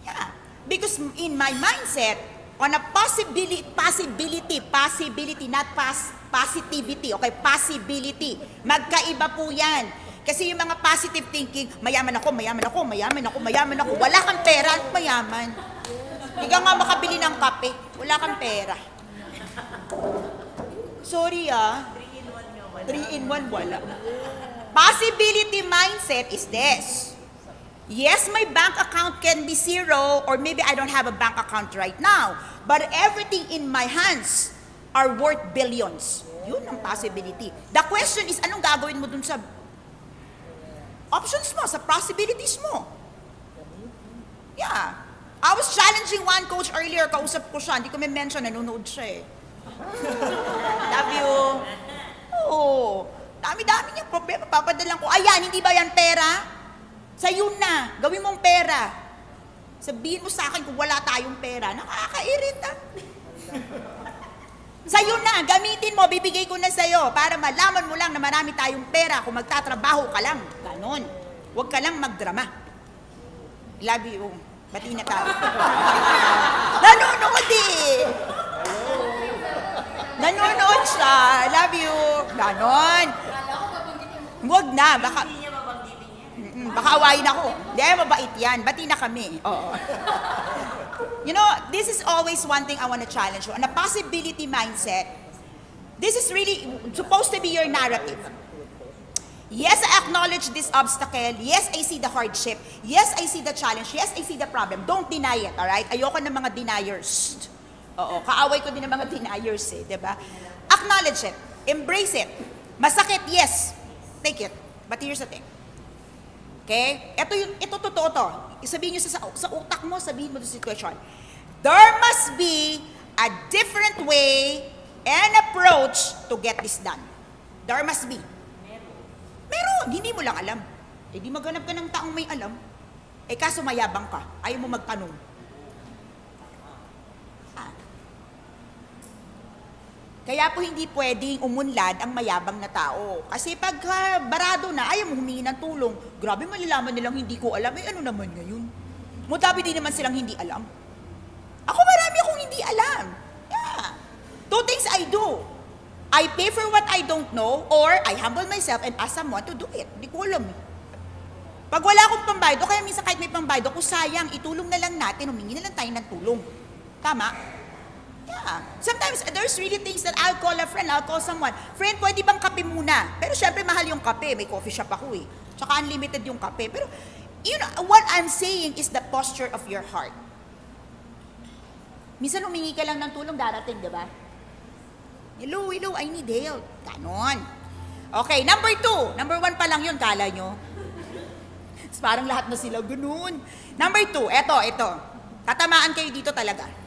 Yeah. Because in my mindset, on a possibility, not positivity, okay? Possibility. Magkaiba po yan. Kasi yung mga positive thinking, mayaman ako. Wala kang pera, mayaman. Hindi ka nga makabili ng kape, wala kang pera. Sorry 3 in 1 wala. Possibility mindset is this. Yes, my bank account can be zero, or maybe I don't have a bank account right now, but everything in my hands are worth billions. Yun ang possibility. The question is, anong gagawin mo dun sa options mo, sa possibilities mo? Yeah. I was challenging one coach earlier, kausap ko siya, hindi ko may mention, nanonood siya eh. Love you. Oo. Dami-dami niyang problema, papadalan ko, ayan, hindi ba yan pera? Sa'yo na, gawin mong pera. Sabihin mo sa akin kung wala tayong pera, nakakairita. Sa'yo na, gamitin mo, bibigay ko na sa'yo para malaman mo lang na marami tayong pera kung magtatrabaho ka lang. Ganon. Huwag ka lang magdrama. Love you. Bati na tayo. Nanonood eh. Nanonood siya. Love you. Ganon. Huwag na. Baka awayin ako. Hindi, mabait yan. Bati na kami. Oo. You know, this is always one thing I want to challenge you. On a possibility mindset, this is really supposed to be your narrative. Yes, I acknowledge this obstacle. Yes, I see the hardship. Yes, I see the challenge. Yes, I see the problem. Don't deny it, alright? Ayoko ng mga deniers. Oo, kaaway ko din ng mga deniers eh, di ba? Acknowledge it. Embrace it. Masakit, yes. Take it. But here's the thing. Okay? Ito totoo to. Sabihin nyo sa utak mo, sabihin mo sa situation. There must be a different way and approach to get this done. There must be. Meron. Hindi mo lang alam. Eh di maghanap ka ng taong may alam. Eh kaso mayabang ka. Ayaw mo magtanong. Kaya po hindi pwedeng umunlad ang mayabang na tao. Kasi pag barado na, ayaw mo humingi ng tulong. Grabe, malalaman nilang hindi ko alam. Eh ano naman ngayon? Mutabi din naman silang hindi alam. Ako marami akong hindi alam. Yeah. 2 things I do. I pay for what I don't know, or I humble myself and ask someone to do it. Hindi ko alam eh. Pag wala akong pambayad, o kaya minsan kahit may pambayad, kung sayang, itulong na lang natin, humingi na lang tayo ng tulong. Tama? Yeah. Sometimes there's really things that I'll call a friend, I'll call someone. Friend, pwede bang kape muna? Pero syempre mahal yung kape, may coffee shop ako eh. Tsaka unlimited yung kape. Pero you know, what I'm saying is the posture of your heart. Minsan humingi ka lang ng tulong, darating, di ba? Hello, I need help. Ganon. Okay, number 2. Number 1 pa lang yun, kala nyo. Parang lahat na sila, ganun. Number 2, eto. Tatamaan kayo dito talaga.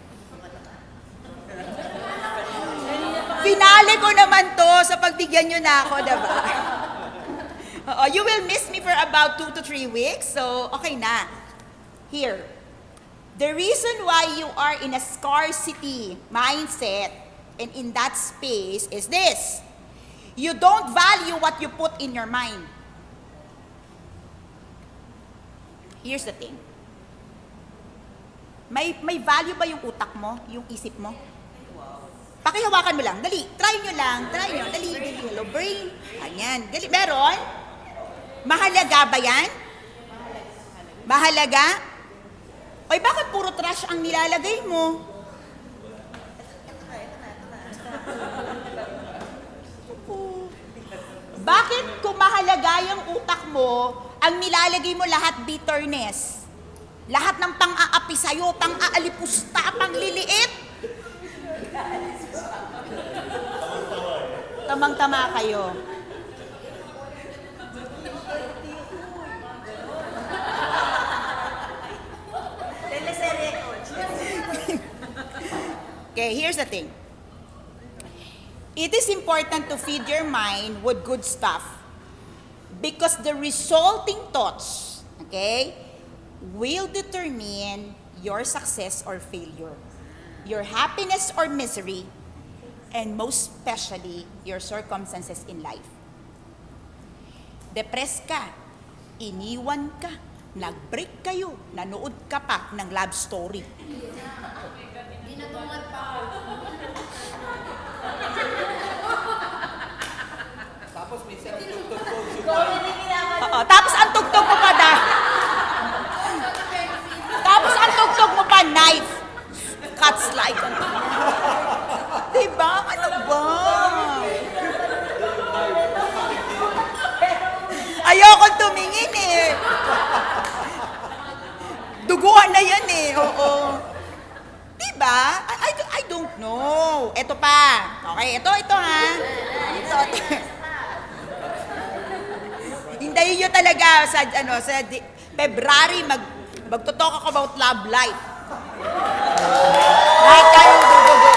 Finale ko naman to sa pagbigyan nyo na ako, diba? You will miss me for about 2 to 3 weeks, so okay na. Here. The reason why you are in a scarcity mindset and in that space is this. You don't value what you put in your mind. Here's the thing. May value ba yung utak mo, yung isip mo? Pakihawakan mo lang. Dali. Try nyo. Dali. Hello, brain. Ayan. Dali. Meron? Mahalaga ba yan? Mahalaga? Oy, bakit puro trash ang nilalagay mo? Bakit kung mahalaga yung utak mo, ang nilalagay mo lahat bitterness? Lahat ng pang-aapi sa'yo, pang-aalipusta, pang-liliit? Tamang-tama kayo. Teleserye ko. Okay, here's the thing. It is important to feed your mind with good stuff because the resulting thoughts, okay, will determine your success or failure, your happiness or misery, and most especially your circumstances in life. Depressed ka, iniwan ka, nag-break kayo, nanood ka pa ng love story. Ginagawan pa ako. Tapos minsan ang tugtog ko Oo, tapos ang tugtog mo pa tapos ang tugtog mo pa knife. Cuts like. Diba? Ano ba? Ayoko tumingin eh. Duguan na yan eh. Oo. Diba? I don't know. Ito pa. Okay, ito ha. Ito. Hintayin nyo talaga sa February magto-talk ako about love life. Lahat kayong dudugo.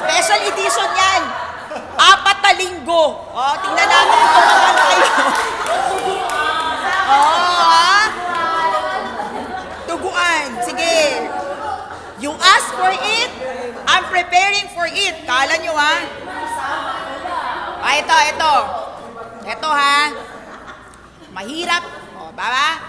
Special edition yan. 4 na linggo. O, tingnan natin kung tumakan kayo. Ha? Tuguan. Sige. You ask for it, I'm preparing for it. Kala nyo ha? Ito. Ito ha. Mahirap. O, baba?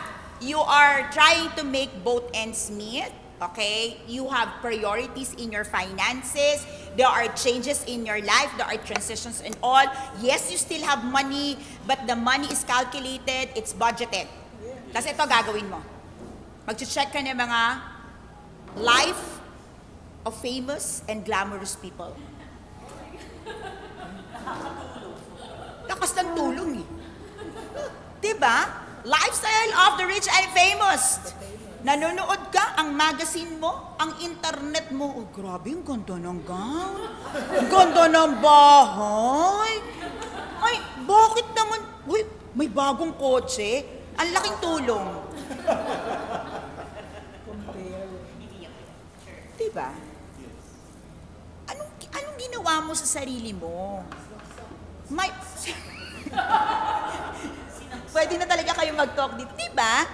You are trying to make both ends meet. Okay? You have priorities in your finances. There are changes in your life. There are transitions and all. Yes, you still have money, but the money is calculated. It's budgeted. Tapos ito gagawin mo. Mag-check ka ng mga life of famous and glamorous people. Lakas ng tulong eh. Diba? Lifestyle of the rich and famous. Nanonood ka, ang magazine mo, ang internet mo. Oh, grabe, ang ganda ng gown. Ang ganda ng bahay. Ay, bakit naman? Uy, may bagong kotse. Ang laking tulong. Diba? Anong ginawa mo sa sarili mo? May... Pwede na talaga kayo mag-talk dito, diba?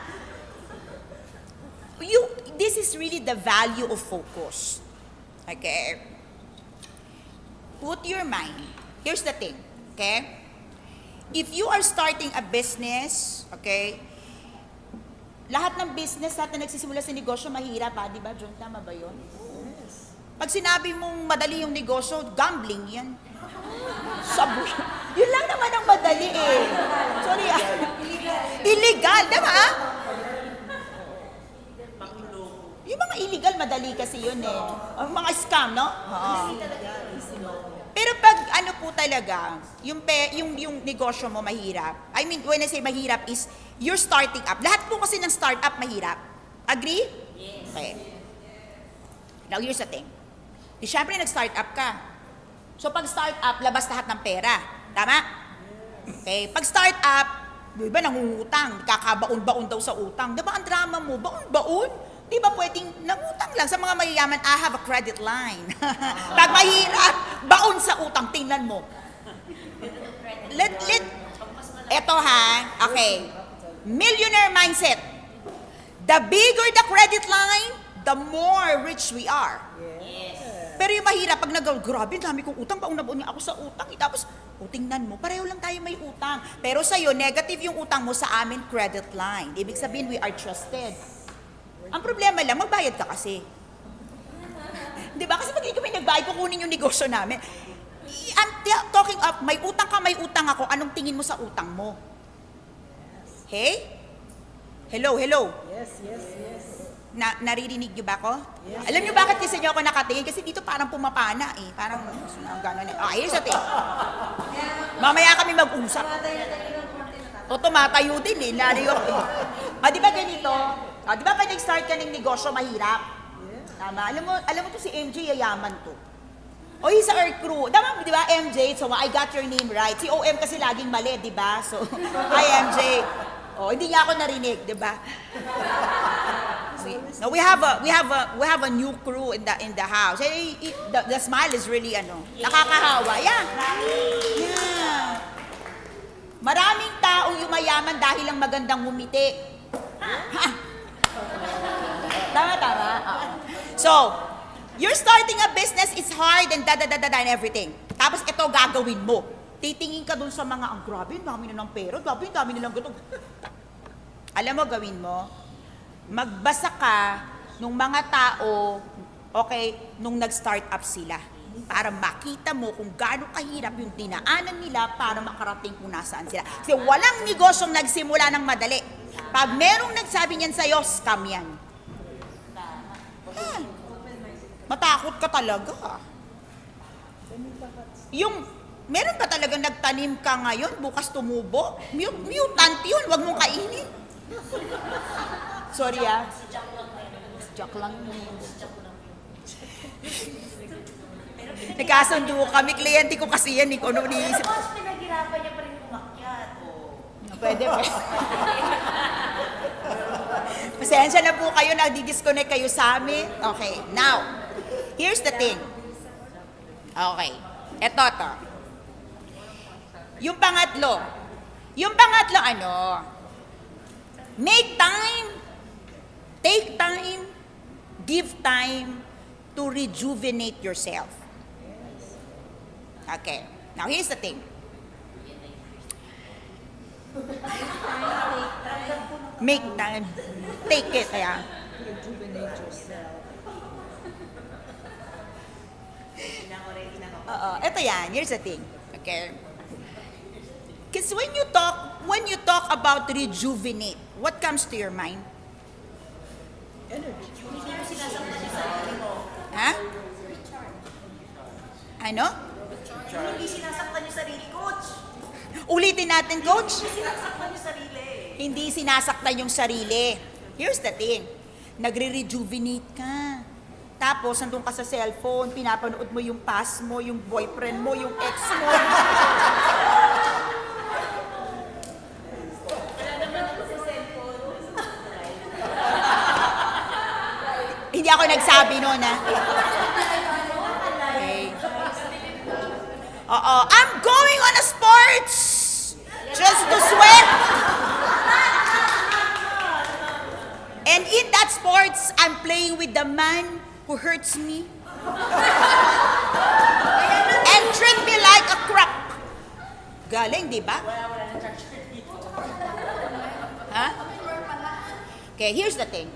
This is really the value of focus. Okay? Put your mind. Here's the thing, okay? If you are starting a business, okay, lahat ng business, lahat na nagsisimula sa negosyo, mahirap ha, di ba, John? Tama ba yun? Yes. Pag sinabi mong madali yung negosyo, gambling yan. Sabi, yun lang naman ang madali eh. Sorry ah. Illegal, diba? Yung mga illegal, madali kasi yun eh. Ang mga scam, no? Pero pag ano po talaga, yung negosyo mo mahirap. I mean, when I say mahirap is, you're starting up. Lahat po kasi ng startup mahirap. Agree? Yes. Okay. Now, here's the thing. Di syempre, nag-start up ka. So, pag start up, labas lahat ng pera. Tama? Okay. Pag start up, di ba, nangungutang. Kakabaon-baon daw sa utang. Di ba, ang drama mo, baon-baon? Di ba pwedeng nangutang lang sa mga mayayaman, I have a credit line. Pag mahirap, baon sa utang, tingnan mo. Eto ha, okay. Millionaire mindset. The bigger the credit line, the more rich we are. Yes. Pero yung mahirap, pag grabe, dami kong utang, baon na baon nga ako sa utang. Tapos, tingnan mo, pareho lang tayo may utang. Pero sa'yo, negative yung utang mo, sa amin, credit line. Ibig sabihin, we are trusted. Ang problema lang, magbayad ka kasi. Di ba? Kasi pag hindi kami nagbayad, kukunin yung negosyo namin. I'm talking of, may utang ka, may utang ako, anong tingin mo sa utang mo? Hey? Hello? Yes. Naririnig niyo ba ako? Yes. Alam niyo bakit kasi niyo ako nakatingin? Kasi dito parang pumapana eh. Parang gano'n eh. Here's the thing. Mamaya kami mag-usap. O tumatayo din eh. Lari ako eh. Di ba ganito? Di ba pag nag-start ka ng negosyo, mahirap? Tama. Alam mo to si MJ, yayaman to. O sa our crew. Tama, di ba MJ? So I got your name right. Si OM kasi laging mali, di ba? So, hi MJ. Hindi niya ako narinig, di ba? No, we have a new crew in the house. The smile is really nakakahawa. Yeah. Maraming taong yumayaman dahil lang magandang ngumiti. Ha? Tama. So, you're starting a business, it's hard and and everything. Tapos ito gagawin mo. Titingin ka dun sa mga, ang grabe, dami na ng pera, grabe, dami nilang ganito. Alam mo, gawin mo, magbasa ka nung mga tao, nung nag-start up sila. Para makita mo kung gaano kahirap yung dinaanan nila para makarating kung nasaan sila. Kasi walang negosyong nagsimula ng madali. Pag merong nagsabi niyan sa'yo, scam yan. Matakot ka talaga. Meron ba talagang nagtanim ka ngayon, bukas tumubo? Mutant yun, wag mong kainin. Sorry Jack lang. Nagkasundo kami, kliyente ko kasi yan, kung ano niisip. Tapos pinaghirapan niya pa rin umakyat. Pwede. Pasensya na po kayo, nagdi-disconnect kayo sa amin. Okay, now, here's the thing. Okay, eto to. Yung pangatlo, make time, take time, give time to rejuvenate yourself. Okay, now here's the thing. Make time, take it, Rejuvenate yourself. Ito yan, here's the thing. Okay. Because when you talk about rejuvenate, what comes to your mind? Energy. Ha? Ano? Hindi sinasaktan yung sarili, coach. Ulitin natin, coach. Hindi sinasaktan yung sarili. Hindi sinasaktan yung sarili. Here's the thing. Nagre-rejuvenate ka. Tapos, nandun ka sa cellphone, pinapanood mo yung past mo, yung boyfriend mo, yung ex mo. Hindi ako nagsabi noon, ha? Okay. I'm going on a sports just to sweat. And in that sports, I'm playing with the man who hurts me and treat me like a crap. Galing, di ba? Ha? Okay, here's the thing.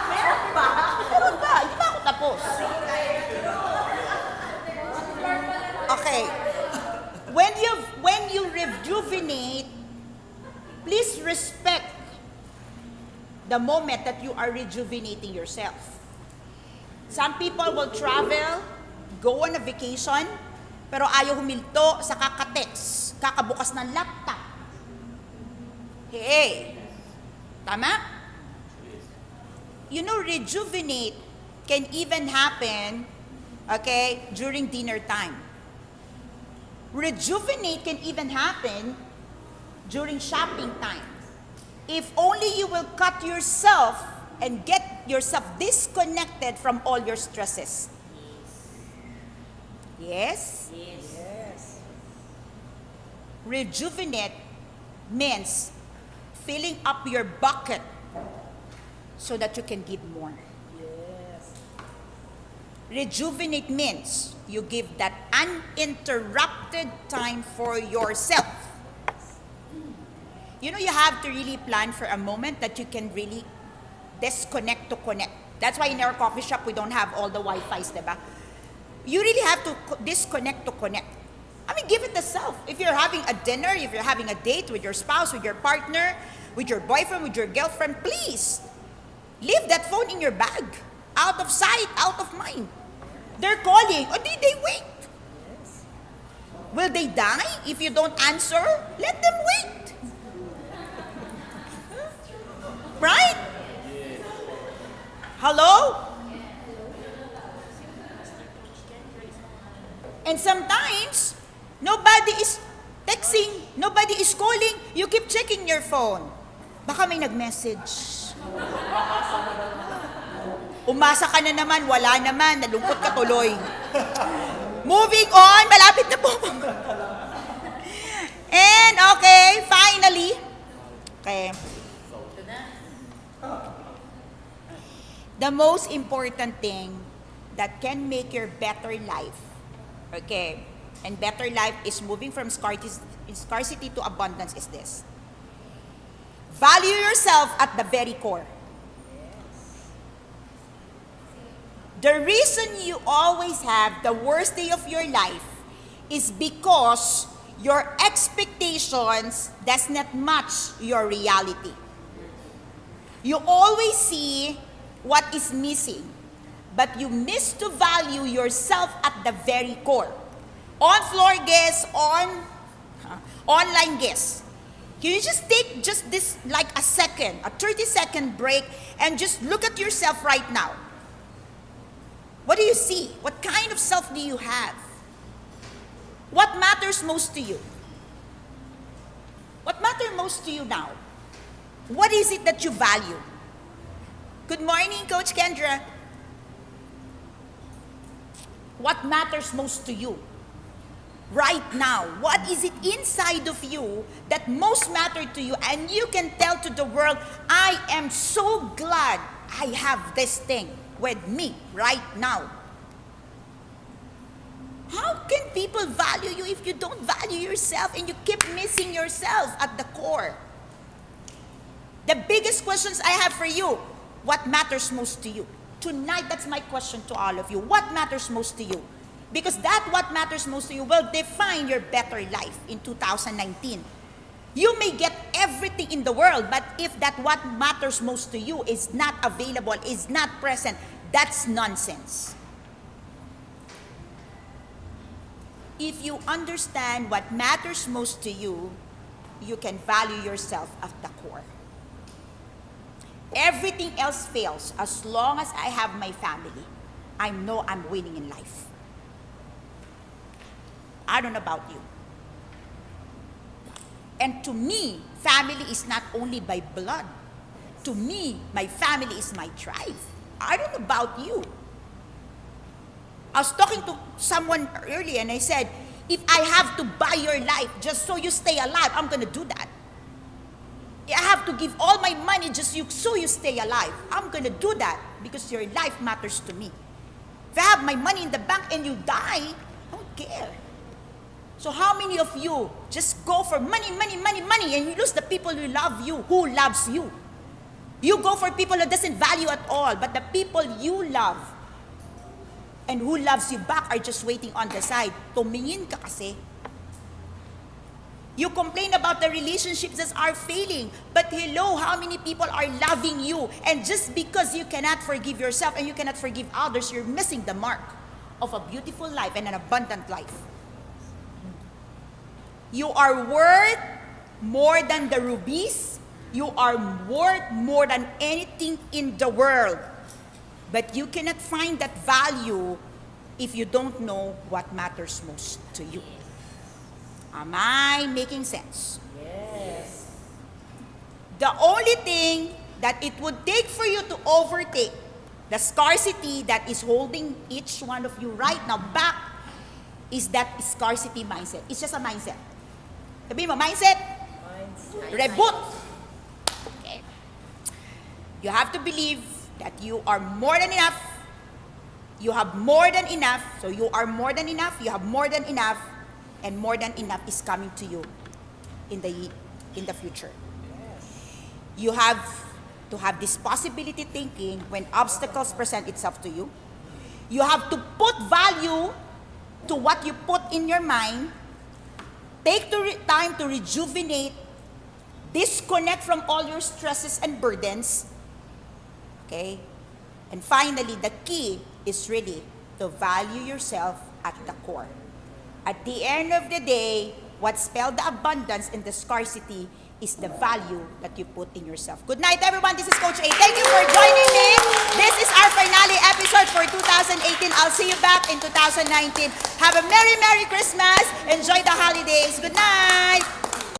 Meron ba? Hindi ba ako tapos? Okay. When you rejuvenate, please respect the moment that you are rejuvenating yourself. Some people will travel, go on a vacation, pero ayaw huminto sa kakatext, kakabukas ng laptop. Hey, tama? You know, rejuvenate can even happen, during dinner time. Rejuvenate can even happen during shopping time. If only you will cut yourself and get yourself disconnected from all your stresses. Yes? Yes. Rejuvenate means filling up your bucket so that you can give more. Yes. Rejuvenate means you give that uninterrupted time for yourself. You know, you have to really plan for a moment that you can really disconnect to connect. That's why in our coffee shop, we don't have all the Wi-Fis, diba? You really have to disconnect to connect. I mean, give it the self. If you're having a dinner, if you're having a date with your spouse, with your partner, with your boyfriend, with your girlfriend, please Leave that phone in your bag. Out of sight, out of mind. They're calling. Or did they wait? Yes. Will they die if you don't answer? Let them wait. Right? Hello? And sometimes, nobody is texting, nobody is calling, you keep checking your phone. Baka may nag-message. Umasa ka na naman, wala naman, nalungkot ka tuloy. Moving on, malapit na po. And okay, finally, okay. The most important thing that can make your better life, okay, and better life is moving from scarcity to abundance is this. Value yourself at the very core. The reason you always have the worst day of your life is because your expectations does not match your reality. You always see what is missing, but you miss to value yourself at the very core. On-floor guests, online guests. Can you just take just this like a second, a 30-second break, and just look at yourself right now? What do you see? What kind of self do you have? What matters most to you? What matters most to you now? What is it that you value? Good morning, Coach Kendra. What matters most to you right now? What is it inside of you that most matter to you? And you can tell to the world, I am so glad I have this thing with me right now. How can people value you if you don't value yourself and you keep missing yourself at the core? The biggest questions I have for you, what matters most to you? Tonight, that's my question to all of you. What matters most to you? Because that what matters most to you will define your better life in 2019. You may get everything in the world, but if that what matters most to you is not available, is not present, that's nonsense. If you understand what matters most to you, you can value yourself at the core. Everything else fails as long as I have my family. I know I'm winning in life. I don't know about you. And to me, family is not only by blood. To me, my family is my tribe. I don't know about you. I was talking to someone earlier and I said, if I have to buy your life just so you stay alive, I'm going to do that. I have to give all my money just so you stay alive. I'm going to do that because your life matters to me. If I have my money in the bank and you die, I don't care. So how many of you just go for money, money, money, money, and you lose the people who love you, who loves you? You go for people who doesn't value at all, but the people you love and who loves you back are just waiting on the side. Tumingin ka kasi. You complain about the relationships that are failing, but hello, how many people are loving you? And just because you cannot forgive yourself and you cannot forgive others, you're missing the mark of a beautiful life and an abundant life. You are worth more than the rubies. You are worth more than anything in the world. But you cannot find that value if you don't know what matters most to you. Am I making sense? Yes. The only thing that it would take for you to overtake the scarcity that is holding each one of you right now back is that scarcity mindset. It's just a mindset. Sabihin mo, mindset, reboot. Okay. You have to believe that you are more than enough. You have more than enough. So you are more than enough. You have more than enough. And more than enough is coming to you in the future. You have to have this possibility thinking when obstacles present itself to you. You have to put value to what you put in your mind. Take time to rejuvenate, disconnect from all your stresses and burdens, Okay? And finally, the key is really to value yourself at the core. At the end of the day, what spelled the abundance and the scarcity is the value that you put in yourself. Good night, everyone. This is Coach A. Thank you for joining me. This is our finale episode for 2018. I'll see you back in 2019. Have a Merry, Merry Christmas. Enjoy the holidays. Good night.